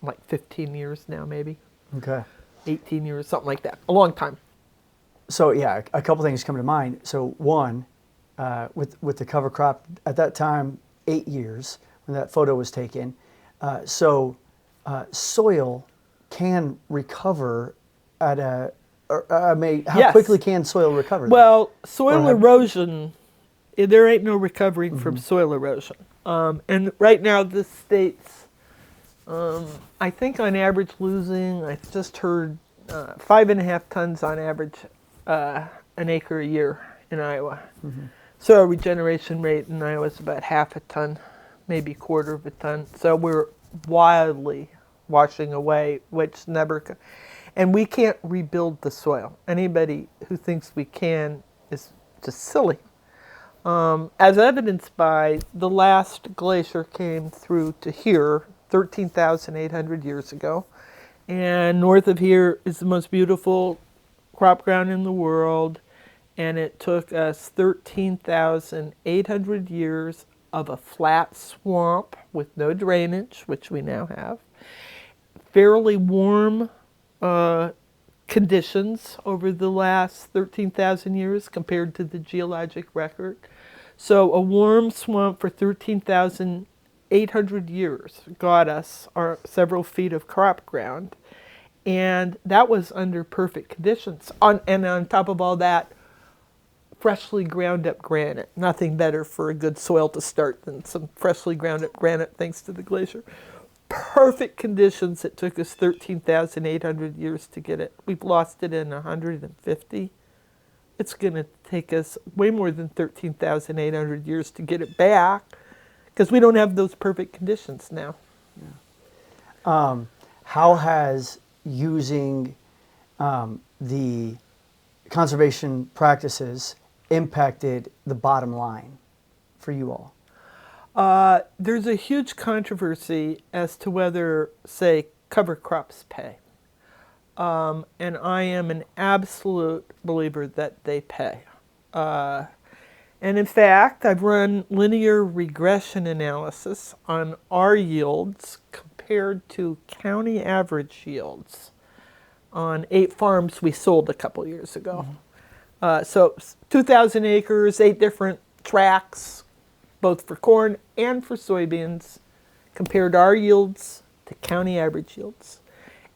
like 15 years now, maybe. Okay. 18 years, something like that. A long time. So yeah, a couple things come to mind. So one, with the cover crop at that time, 8 years when that photo was taken. Soil can recover at a. How quickly can soil recover? Well, soil erosion. There ain't no recovering from soil erosion. And right now, the state's. I think on average losing, I just heard 5.5 tons on average an acre a year in Iowa. So our regeneration rate in Iowa is about 1/2 ton, maybe 1/4 of a ton. So we're wildly washing away, which never, and we can't rebuild the soil. Anybody who thinks we can is just silly. As evidenced by the last glacier came through to here 13,800 years ago, And north of here is the most beautiful crop ground in the world. And it took us 13,800 years of a flat swamp with no drainage, which we now have, fairly warm conditions over the last 13,000 years compared to the geologic record. So a warm swamp for 13,800 years got us our several feet of crop ground. And that was under perfect conditions. And on top of all that, freshly ground up granite. Nothing better for a good soil to start than some freshly ground up granite thanks to the glacier. Perfect conditions. It took us 13,800 years to get it. We've lost it in 150. It's going to take us way more than 13,800 years to get it back because we don't have those perfect conditions now. How has using the conservation practices impacted the bottom line for you all? There's a huge controversy as to whether, say, cover crops pay. And I am an absolute believer that they pay. And in fact, I've run linear regression analysis on our yields compared to county average yields on 8 farms we sold a couple years ago. So 2,000 acres, 8 different tracks, both for corn and for soybeans, compared our yields to county average yields.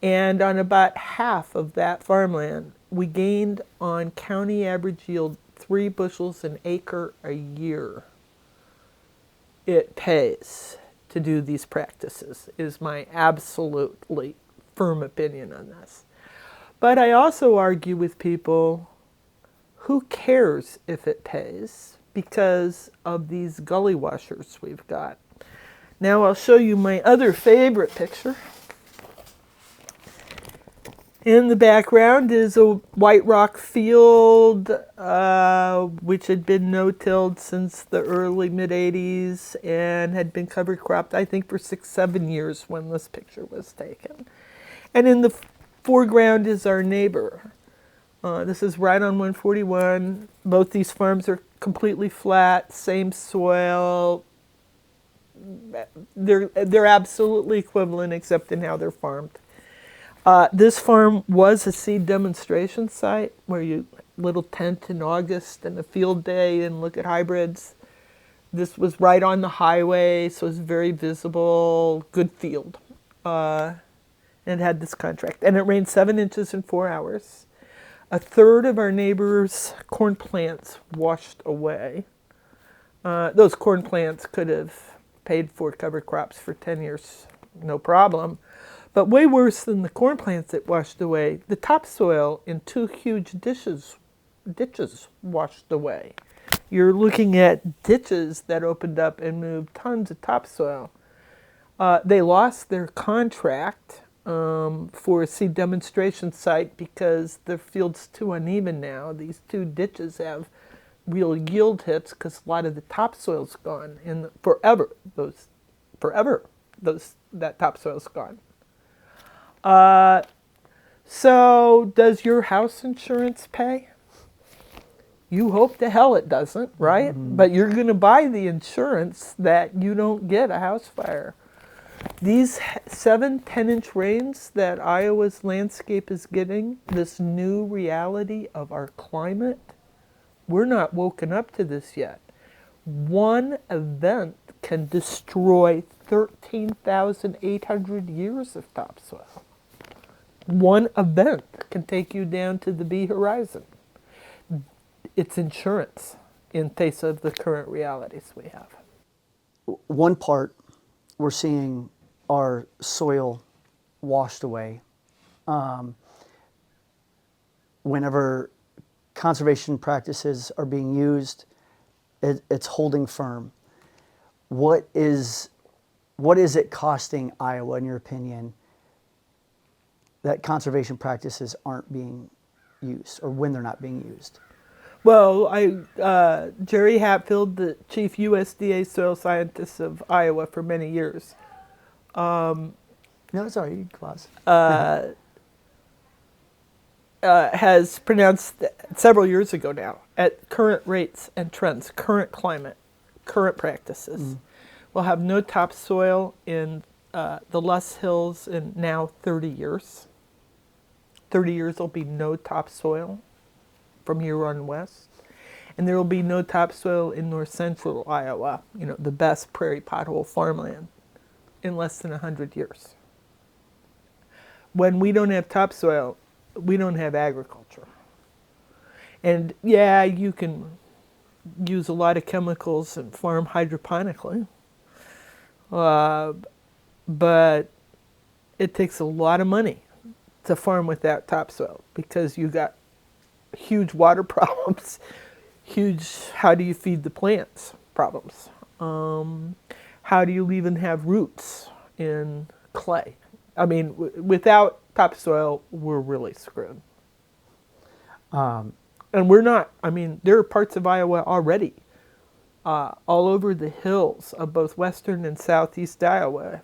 And on about half of that farmland, we gained on county average yield 3 bushels an acre a year. It pays to do these practices, is my absolutely firm opinion on this. But I also argue with people, who cares if it pays because of these gully washers we've got. Now I'll show you my other favorite picture. In the background is a white rock field, which had been no-tilled since the early mid-'80s and had been cover cropped, I think, for 6-7 years when this picture was taken. And in the foreground is our neighbor. This is right on 141. Both these farms are completely flat, same soil. They're absolutely equivalent except in how they're farmed. This farm was a seed demonstration site where you little tent in August and a field day and look at hybrids. This was right on the highway, so it was very visible, good field. And it had this contract. And it rained 7 inches in 4 hours. A third of our neighbors' corn plants washed away. Those corn plants could have paid for cover crops for 10 years, no problem. But way worse than the corn plants that washed away, the topsoil in 2 huge ditches washed away. You're looking at ditches that opened up and moved tons of topsoil. They lost their contract for a seed demonstration site because the field's too uneven now. These 2 ditches have real yield hits because a lot of the topsoil's gone, and that topsoil's gone. So does your house insurance pay? You hope to hell it doesn't, right? Mm-hmm. But you're going to buy the insurance that you don't get a house fire. These 7 10-inch rains that Iowa's landscape is getting, this new reality of our climate, we're not woken up to this yet. One event can destroy 13,800 years of topsoil. One event can take you down to the B horizon. It's insurance in face of the current realities we have. One part, we're seeing our soil washed away. Whenever conservation practices are being used, it's holding firm. What is it costing Iowa, in your opinion, that conservation practices aren't being used, or when they're not being used? Well, Jerry Hatfield, the chief USDA soil scientist of Iowa for many years, No, it's all right. You can pause. Has pronounced several years ago now, at current rates and trends, current climate, current practices, we'll have no topsoil in the Luss Hills in now 30 years. 30 years there'll be no topsoil from here on west. And there will be no topsoil in north central Iowa, you know, the best prairie pothole farmland, in less than 100 years. When we don't have topsoil, we don't have agriculture. And yeah, you can use a lot of chemicals and farm hydroponically, but it takes a lot of money to farm without topsoil because you got huge water problems, huge how do you feed the plants problems. How do you even have roots in clay? I mean, without topsoil, we're really screwed. And we're not, I mean, there are parts of Iowa already, all over the hills of both western and southeast Iowa.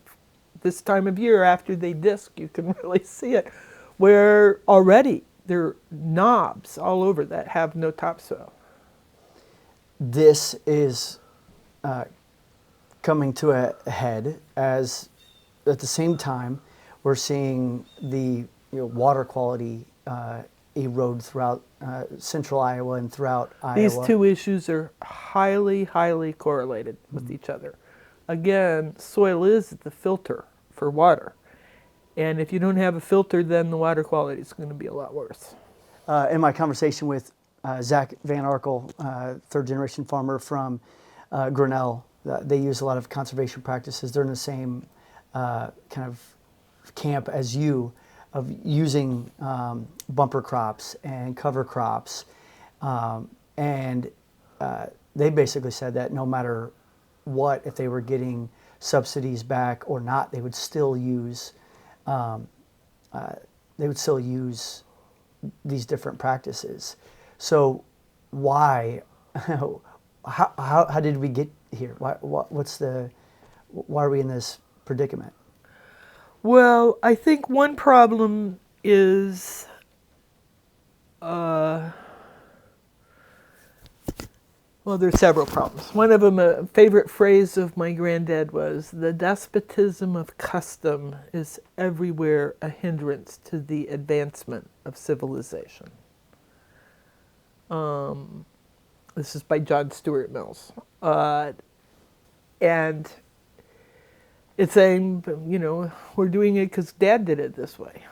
This time of year, after they disc, you can really see it, where already there are knobs all over that have no topsoil. This is coming to a head as, at the same time, we're seeing the water quality erode throughout central Iowa and throughout Iowa. These two issues are highly, highly correlated with each other. Again, soil is the filter for water. And if you don't have a filter, then the water quality is going to be a lot worse. In my conversation with Zach Van Arkel, third-generation farmer from Grinnell, they use a lot of conservation practices. They're in the same kind of camp as you, of using bumper crops and cover crops. And they basically said that no matter what, if they were getting subsidies back or not, they would still use these different practices. So why, how did we get here? Why are we in this predicament? Well, I think one problem is well, there's several problems. One of them, a favorite phrase of my granddad was, the despotism of custom is everywhere a hindrance to the advancement of civilization. This is by John Stuart Mills. And it's saying, you know, we're doing it because Dad did it this way.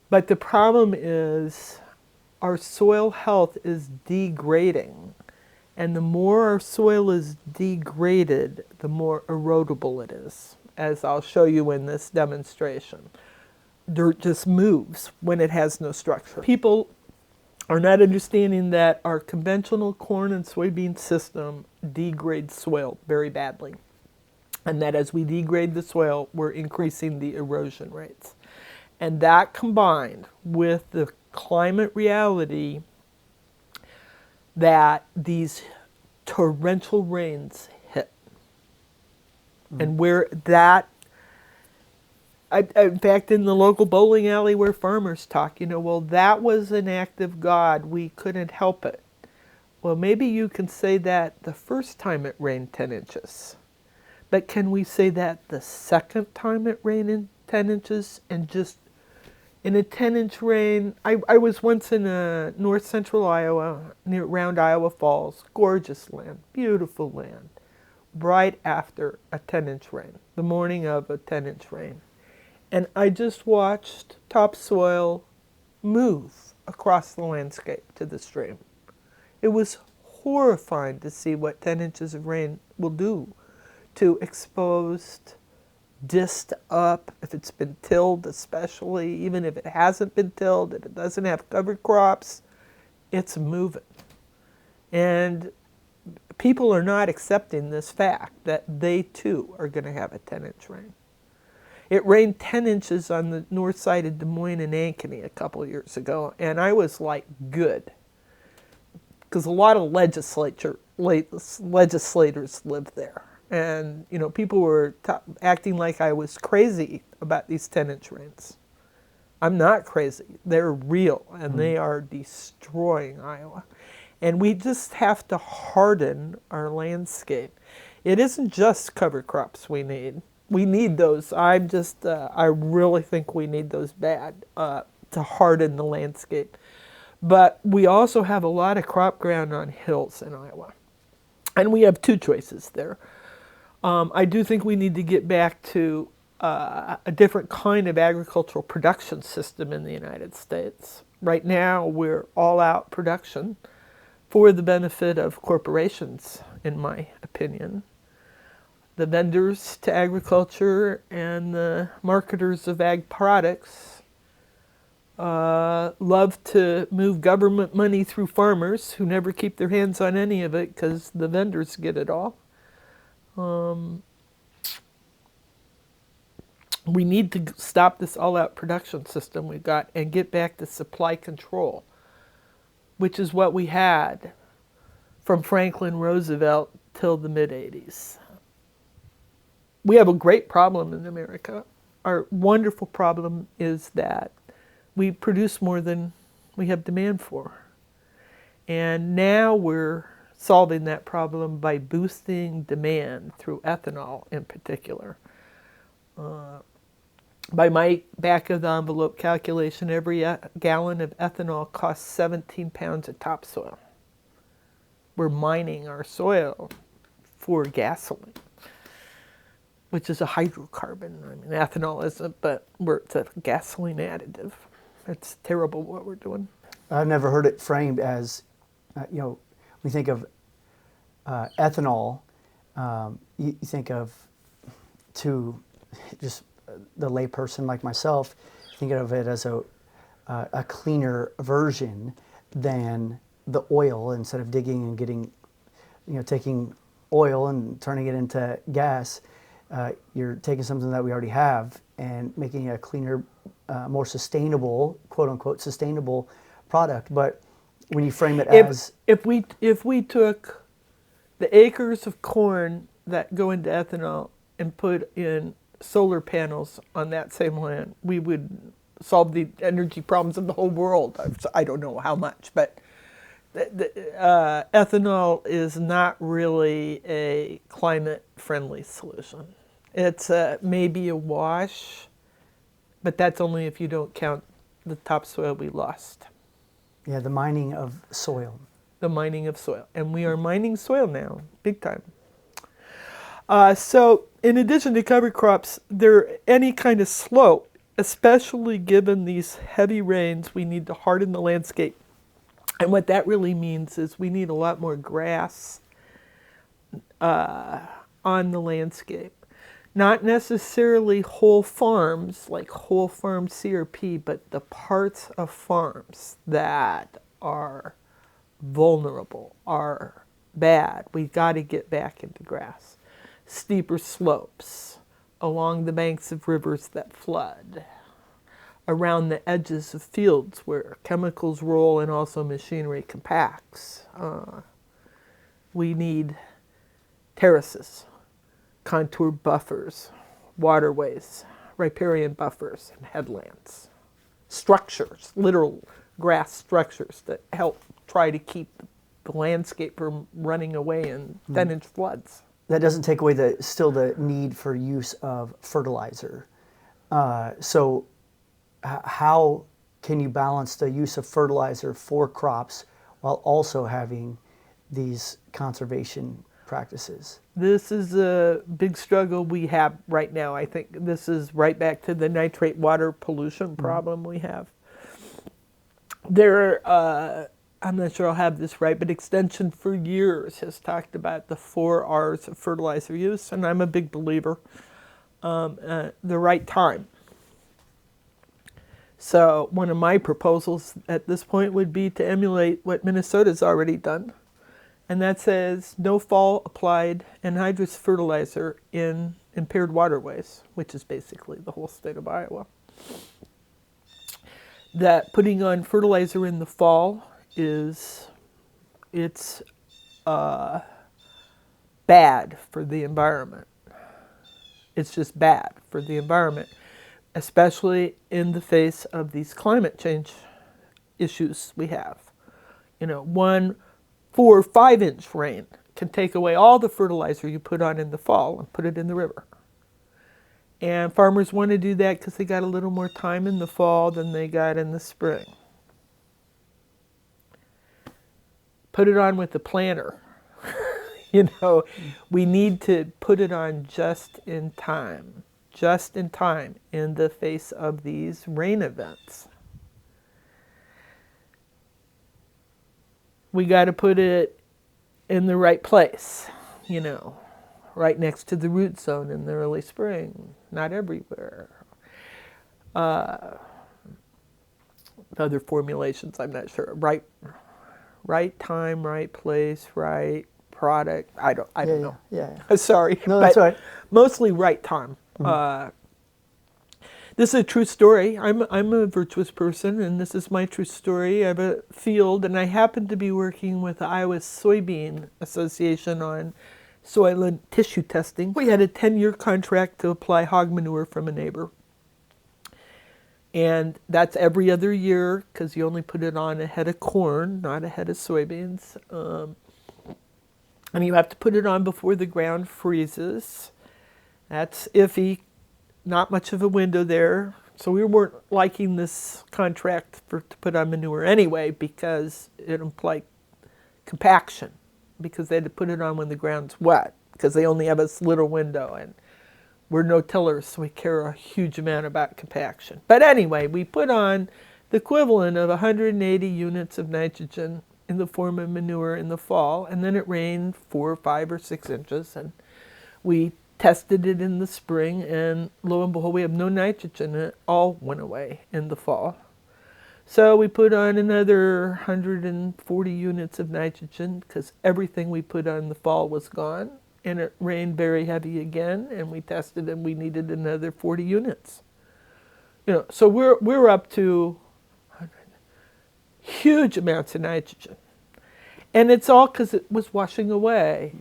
But the problem is our soil health is degrading. And the more our soil is degraded, the more erodible it is, as I'll show you in this demonstration. Dirt just moves when it has no structure. People are not understanding that our conventional corn and soybean system degrades soil very badly. And that as we degrade the soil, we're increasing the erosion rates. And that combined with the climate reality that these torrential rains hit. And where that, in fact, in the local bowling alley where farmers talk, you know, well, that was an act of God. We couldn't help it. Well, maybe you can say that the first time it rained 10 inches. But can we say that the second time it rained in 10 inches and just in a 10-inch rain? I was once in north central Iowa, around Iowa Falls, gorgeous land, beautiful land, right after a 10-inch rain, the morning of a 10-inch rain. And I just watched topsoil move across the landscape to the stream. It was horrifying to see what 10 inches of rain will do to exposed, disced up, if it's been tilled especially, even if it hasn't been tilled, if it doesn't have cover crops, it's moving. And people are not accepting this fact that they too are going to have a 10-inch rain. It rained 10 inches on the north side of Des Moines and Ankeny a couple of years ago, and I was like, good. Because a lot of legislators live there. And, people were acting like I was crazy about these 10-inch rains. I'm not crazy. They're real, and they are destroying Iowa. And we just have to harden our landscape. It isn't just cover crops we need. We need those. I really think we need those bad to harden the landscape. But we also have a lot of crop ground on hills in Iowa. And we have two choices there. I do think we need to get back to a different kind of agricultural production system in the United States. Right now, we're all out production for the benefit of corporations, in my opinion. The vendors to agriculture and the marketers of ag products love to move government money through farmers who never keep their hands on any of it because the vendors get it all. We need to stop this all-out production system we've got and get back to supply control, which is what we had from Franklin Roosevelt till the mid-'80s. We have a great problem in America. Our wonderful problem is that we produce more than we have demand for. And now we're solving that problem by boosting demand through ethanol in particular. By my back-of-the-envelope calculation, every gallon of ethanol costs 17 pounds of topsoil. We're mining our soil for gasoline, which is a hydrocarbon. I mean, ethanol isn't, but it's a gasoline additive. It's terrible what we're doing. I've never heard it framed as, we think of ethanol, you think of, to just the layperson like myself, think of it as a cleaner version than the oil. Instead of digging and getting, taking oil and turning it into gas, you're taking something that we already have and making a cleaner, more sustainable, quote unquote, sustainable product. But when you frame it as... If we took the acres of corn that go into ethanol and put in solar panels on that same land, we would solve the energy problems of the whole world. I don't know how much, but ethanol is not really a climate-friendly solution. It's maybe a wash, but that's only if you don't count the topsoil we lost. Yeah, the mining of soil. The mining of soil. And we are mining soil now, big time. So in addition to cover crops, any kind of slope, especially given these heavy rains, we need to harden the landscape. And what that really means is we need a lot more grass on the landscape. Not necessarily whole farms, like whole farm CRP, but the parts of farms that are vulnerable, are bad. We've got to get back into grass. Steeper slopes along the banks of rivers that flood, around the edges of fields where chemicals roll and also machinery compacts. We need terraces, contour buffers, waterways, riparian buffers, and headlands. Structures, literal grass structures that help try to keep the landscape from running away in 10-inch floods. That doesn't take away the need for use of fertilizer. So how can you balance the use of fertilizer for crops while also having these conservation practices? This is a big struggle we have right now. I think this is right back to the nitrate water pollution problem we have. I'm not sure I'll have this right, but Extension for years has talked about the 4 R's of fertilizer use, and I'm a big believer. The right time. So one of my proposals at this point would be to emulate what Minnesota's already done, and that says no fall applied anhydrous fertilizer in impaired waterways, which is basically the whole state of Iowa. That putting on fertilizer in the fall bad for the environment. It's just bad for the environment, especially in the face of these climate change issues we have. You know, 1, 4, 5-inch rain can take away all the fertilizer you put on in the fall and put it in the river. And farmers want to do that because they got a little more time in the fall than they got in the spring. Put it on with the planter. You know, we need to put it on just in time in the face of these rain events. We got to put it in the right place, you know, right next to the root zone in the early spring, not everywhere. Other formulations, I'm not sure. Right time, right place, right product. I don't know. Yeah. Sorry. No, that's all right. Mostly right time. This is a true story. I'm a virtuous person, and this is my true story. I have a field, and I happen to be working with the Iowa Soybean Association on soil and tissue testing. We had a 10-year contract to apply hog manure from a neighbor. And that's every other year because you only put it on a head of corn, not a head of soybeans. And you have to put it on before the ground freezes. That's iffy. Not much of a window there. So we weren't liking this contract to put on manure anyway because it implied compaction, because they had to put it on when the ground's wet because they only have this little window, and we're no-tillers, so we care a huge amount about compaction. But anyway, we put on the equivalent of 180 units of nitrogen in the form of manure in the fall, and then it rained 4, 5, or 6 inches, and we tested it in the spring, and lo and behold, we have no nitrogen. It all went away in the fall. So we put on another 140 units of nitrogen because everything we put on in the fall was gone, and it rained very heavy again, and we tested and we needed another 40 units. You know, so we're up to huge amounts of nitrogen. And it's all because it was washing away.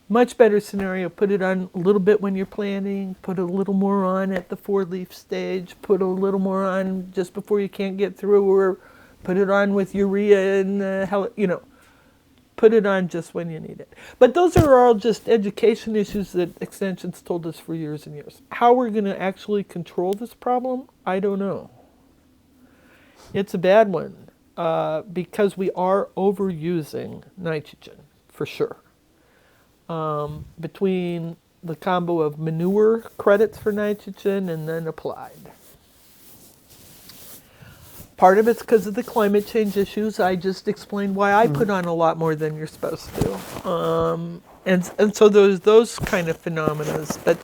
Much better scenario, put it on a little bit when you're planting, put a little more on at the 4-leaf stage, put a little more on just before you can't get through, or put it on with urea and, you know, put it on just when you need it. But those are all just education issues that Extension's told us for years and years. How we're going to actually control this problem, I don't know. It's a bad one because we are overusing nitrogen, for sure. Between the combo of manure credits for nitrogen and then applied. Part of it's because of the climate change issues. I just explained why I put on a lot more than you're supposed to. And so there's those kind of phenomena, but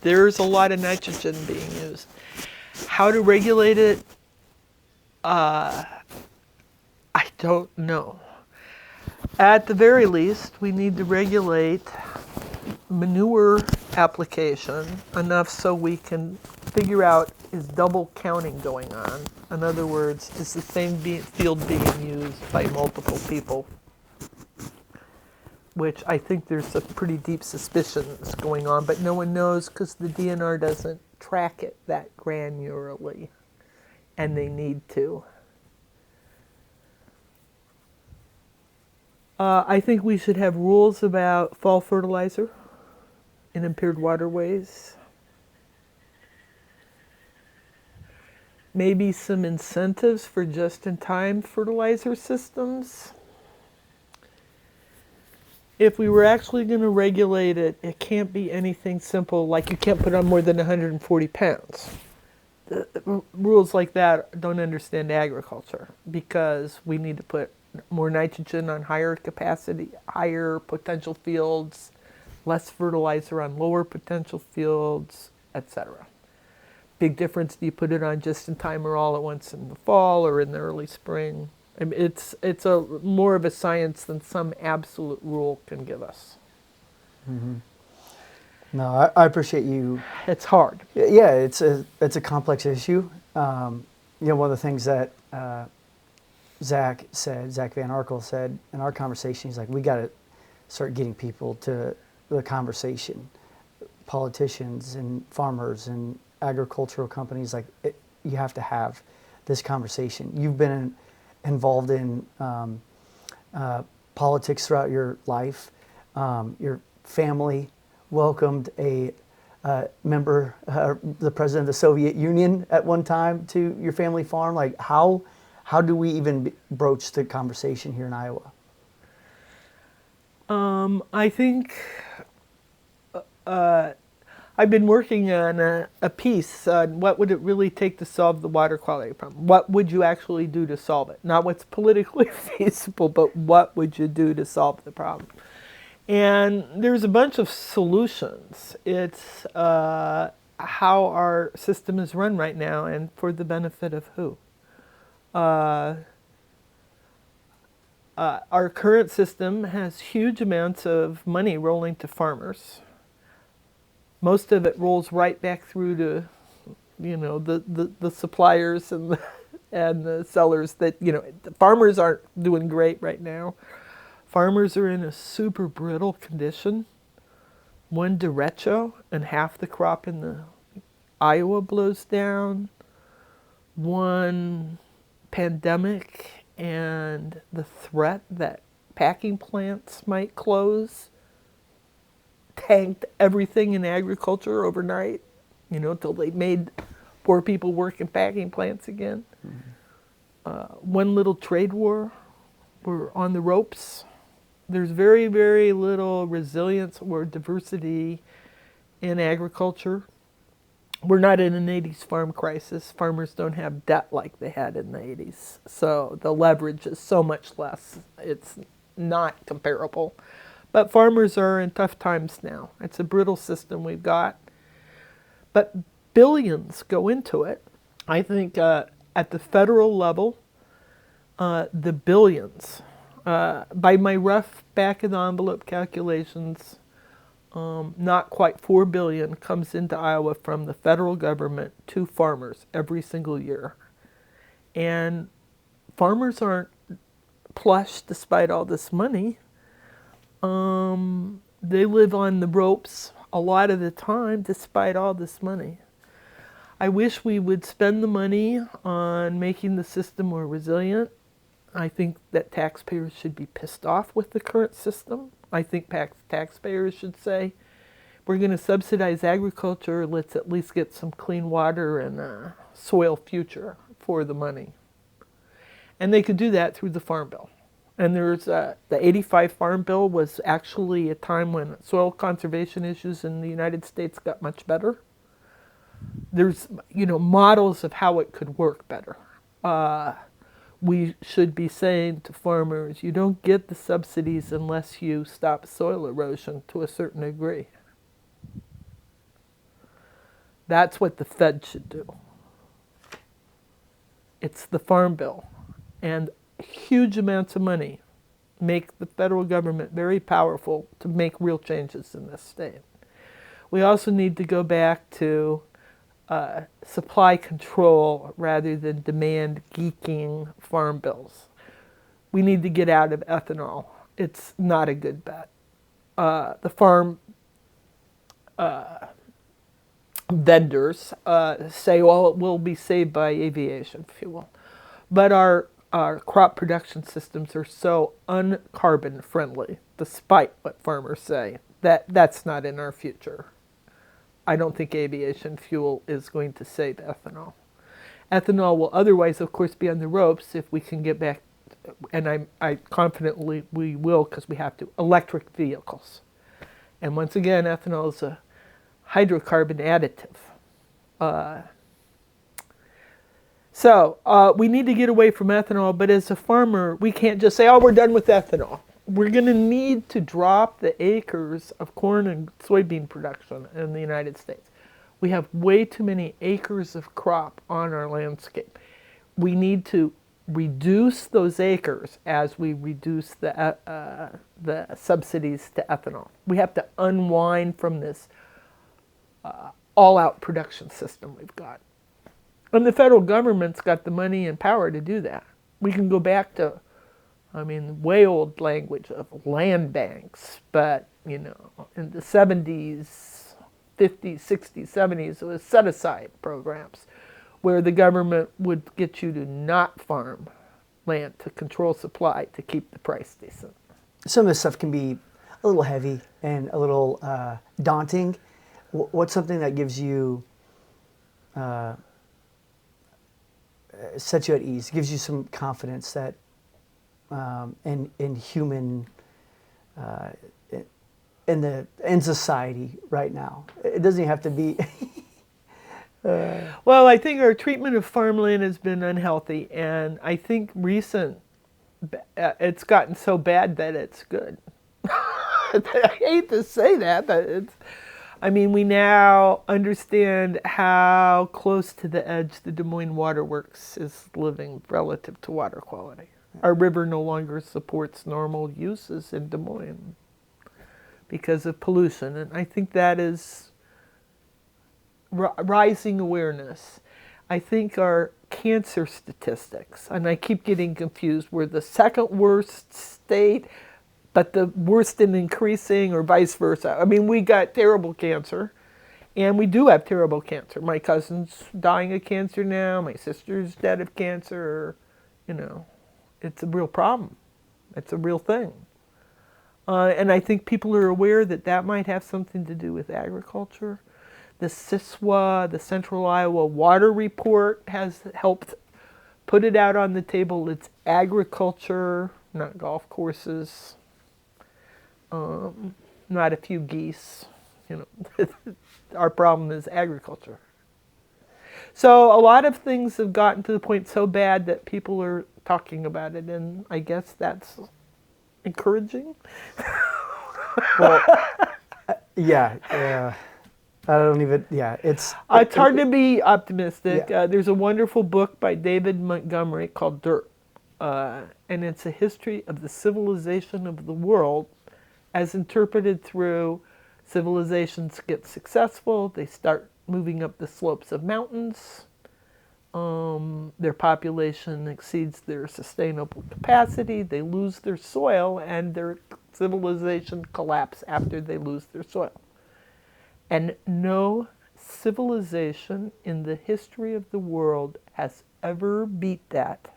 there's a lot of nitrogen being used. How to regulate it, I don't know. At the very least, we need to regulate manure application enough so we can figure out, is double counting going on? In other words, is the same field being used by multiple people? Which I think there's a pretty deep suspicion is going on, but no one knows because the DNR doesn't track it that granularly, and they need to. I think we should have rules about fall fertilizer in impaired waterways. Maybe some incentives for just-in-time fertilizer systems. If we were actually going to regulate it, it can't be anything simple like you can't put on more than 140 pounds. Rules like that don't understand agriculture because we need to put more nitrogen on higher capacity, higher potential fields, less fertilizer on lower potential fields, etc. Big difference, do you put it on just in time or all at once in the fall or in the early spring? I mean, it's a more of a science than some absolute rule can give us. Mm-hmm. No, I appreciate you. It's hard. Yeah, it's a complex issue. You know, one of the things that Zach Van Arkel said in our conversation, he's like, we got to start getting people to the conversation. Politicians and farmers and agricultural companies, you have to have this conversation. You've been involved in politics throughout your life. Your family welcomed a member, the president of the Soviet Union at one time to your family farm. Like, how do we even broach the conversation here in Iowa? I think I've been working on a piece on what would it really take to solve the water quality problem. What would you actually do to solve it? Not what's politically feasible, but what would you do to solve the problem? And there's a bunch of solutions. It's how our system is run right now and for the benefit of who. Our current system has huge amounts of money rolling to farmers. Most of it rolls right back through to, the suppliers and the sellers that, the farmers aren't doing great right now. Farmers are in a super brittle condition. One derecho and half the crop in the Iowa blows down. One pandemic and the threat that packing plants might close tanked everything in agriculture overnight, till they made poor people work in packing plants again. One little trade war, we're on the ropes. There's very, very little resilience or diversity in agriculture. We're not in an 80s farm crisis. Farmers don't have debt like they had in the 80s. So the leverage is so much less. It's not comparable. But farmers are in tough times now. It's a brittle system we've got. But billions go into it. I think at the federal level, the billions, by my rough back-of-the-envelope calculations, not quite $4 billion comes into Iowa from the federal government to farmers every single year. And farmers aren't plush despite all this money. They live on the ropes a lot of the time despite all this money. I wish we would spend the money on making the system more resilient. I think that taxpayers should be pissed off with the current system. I think taxpayers should say, we're going to subsidize agriculture, let's at least get some clean water and a soil future for the money. And they could do that through the Farm Bill. And there's the 85 Farm Bill was actually a time when soil conservation issues in the United States got much better. There's, models of how it could work better. We should be saying to farmers, you don't get the subsidies unless you stop soil erosion to a certain degree. That's what the Fed should do. It's the Farm Bill. And huge amounts of money make the federal government very powerful to make real changes in this state. We also need to go back to supply control rather than demand geeking farm bills. We need to get out of ethanol. It's not a good bet. The farm vendors say, well, it will be saved by aviation fuel. But our crop production systems are so uncarbon friendly, despite what farmers say, that's not in our future. I don't think aviation fuel is going to save ethanol. Ethanol will otherwise, of course, be on the ropes if we can get back, and I confidently we will because we have to, electric vehicles. And once again, ethanol is a hydrocarbon additive. So we need to get away from ethanol, but as a farmer, we can't just say, oh, we're done with ethanol. We're going to need to drop the acres of corn and soybean production in the United States. We have way too many acres of crop on our landscape. We need to reduce those acres as we reduce the subsidies to ethanol. We have to unwind from this all-out production system we've got. And the federal government's got the money and power to do that. We can go back to I mean, way old language of land banks, but, you know, in the 70s, 50s, 60s, 70s, it was set-aside programs where the government would get you to not farm land to control supply to keep the price decent. Some of this stuff can be a little heavy and a little daunting. What's something that gives you, sets you at ease, gives you some confidence that in human, in society right now? It doesn't even have to be. Well, I think our treatment of farmland has been unhealthy, and I think it's gotten so bad that it's good. I hate to say that, but I mean, we now understand how close to the edge the Des Moines Water Works is living relative to water quality. Our river no longer supports normal uses in Des Moines because of pollution, and I think that is rising awareness. I think our cancer statistics, and I keep getting confused, we're the second worst state, but the worst in increasing, or vice versa. I mean, we got terrible cancer, and we do have terrible cancer. My cousin's dying of cancer now, my sister's dead of cancer, you know. It's a real problem. It's a real thing. And I think people are aware that that might have something to do with agriculture. The CISWA, the Central Iowa Water Report, has helped put it out on the table. It's agriculture, not golf courses, not a few geese. You know, our problem is agriculture. So a lot of things have gotten to the point so bad that people are talking about it, and I guess that's encouraging. Well, yeah. I don't even. Yeah, it's hard to be optimistic. Yeah. There's a wonderful book by David Montgomery called Dirt, and it's a history of the civilization of the world as interpreted through civilizations get successful, they start moving up the slopes of mountains, their population exceeds their sustainable capacity, they lose their soil, and their civilization collapse after they lose their soil. And no civilization in the history of the world has ever beat that.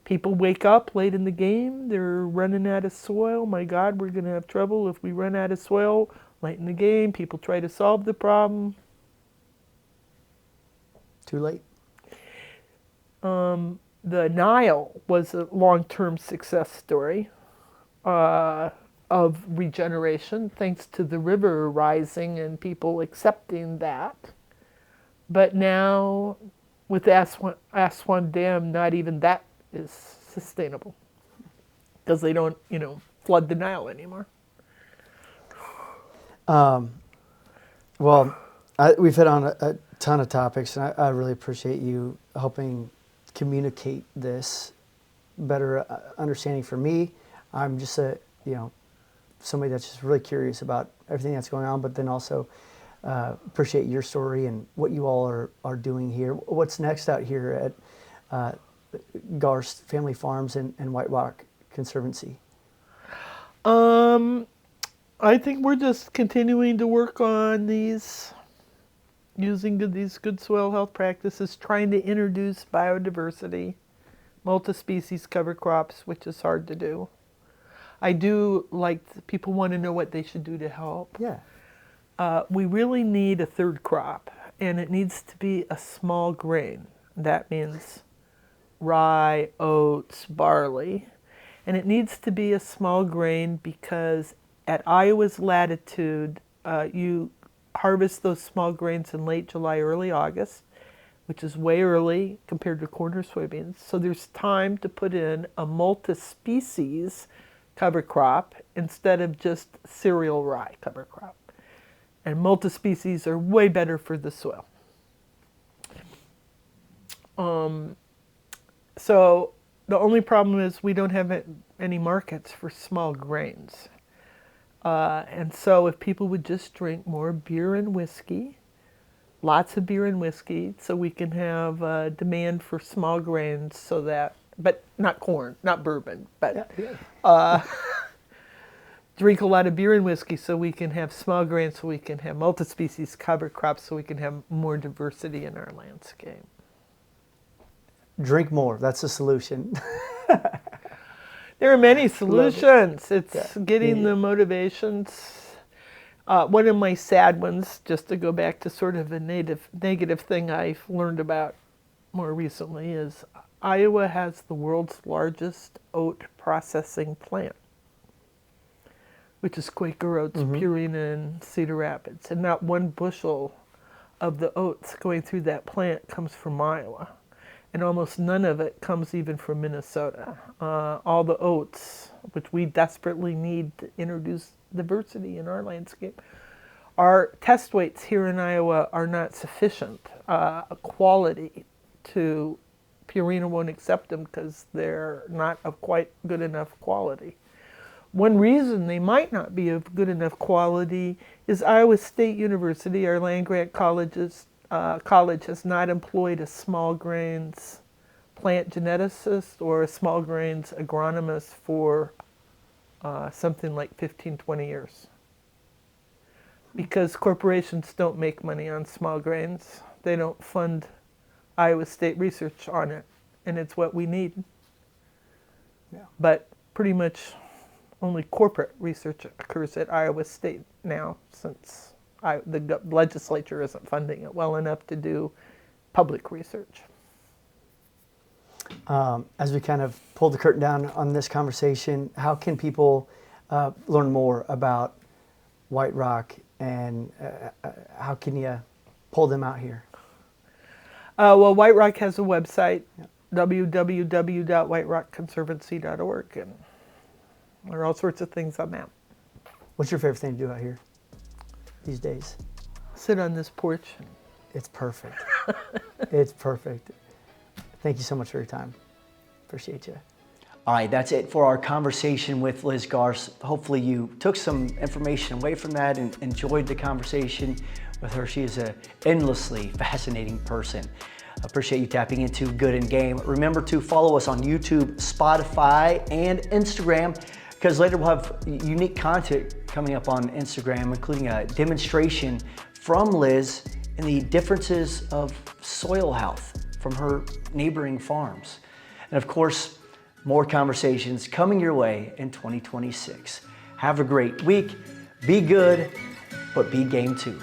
People wake up late in the game, they're running out of soil. My God, we're going to have trouble if we run out of soil late in the game. People try to solve the problem. Too late. The Nile was a long-term success story of regeneration, thanks to the river rising and people accepting that. But now, with Aswan Dam, not even that is sustainable because they don't, flood the Nile anymore. Well, we've hit on a ton of topics, and I really appreciate you helping communicate this better understanding for me. I'm just somebody that's just really curious about everything that's going on, but then also appreciate your story and what you all are doing here. What's next out here at Garst Family Farms and White Rock Conservancy? I think we're just continuing to work on using these good soil health practices, trying to introduce biodiversity, multi-species cover crops, which is hard to do. I do people want to know what they should do to help. Yeah. We really need a third crop, and it needs to be a small grain. That means rye, oats, barley. And it needs to be a small grain because at Iowa's latitude, you harvest those small grains in late July, early August, which is way early compared to corn or soybeans. So there's time to put in a multi-species cover crop instead of just cereal rye cover crop. And multi-species are way better for the soil. So the only problem is we don't have any markets for small grains. And so if people would just drink more beer and whiskey, lots of beer and whiskey, so we can have demand for small grains so that but not corn, not bourbon, but Yeah. drink a lot of beer and whiskey so we can have small grain, so we can have multi-species cover crops, so we can have more diversity in our landscape. Drink more. That's the solution. There are many solutions. It's Yeah. getting the motivations. One of my sad ones, just to go back to sort of a negative thing I've learned about more recently, is Iowa has the world's largest oat processing plant, which is Quaker Oats, Purina, and Cedar Rapids. And not one bushel of the oats going through that plant comes from Iowa. And almost none of it comes even from Minnesota. All the oats, which we desperately need to introduce diversity in our landscape, our test weights here in Iowa are not sufficient quality to, Purina won't accept them because they're not of quite good enough quality. One reason they might not be of good enough quality is Iowa State University, our land-grant college, has not employed a small grains plant geneticist or a small grains agronomist for something like 15, 20 years. Because corporations don't make money on small grains. They don't fund Iowa State research on it, and it's what we need. Yeah. But pretty much only corporate research occurs at Iowa State now, since the legislature isn't funding it well enough to do public research. As we kind of pull the curtain down on this conversation, how can people learn more about White Rock, and how can you pull them out here? Well, White Rock has a website, www.whiterockconservancy.org, and there are all sorts of things on that. What's your favorite thing to do out here these days? Sit on this porch. It's perfect. It's perfect. Thank you so much for your time. Appreciate you. All right, that's it for our conversation with Liz Garst. Hopefully you took some information away from that and enjoyed the conversation with her. She is an endlessly fascinating person. I appreciate you tapping into Good&Game. Remember to follow us on YouTube, Spotify, and Instagram, because later we'll have unique content coming up on Instagram, including a demonstration from Liz in the differences of soil health from her neighboring farms. And of course, more conversations coming your way in 2026. Have a great week. Be good, but be game too.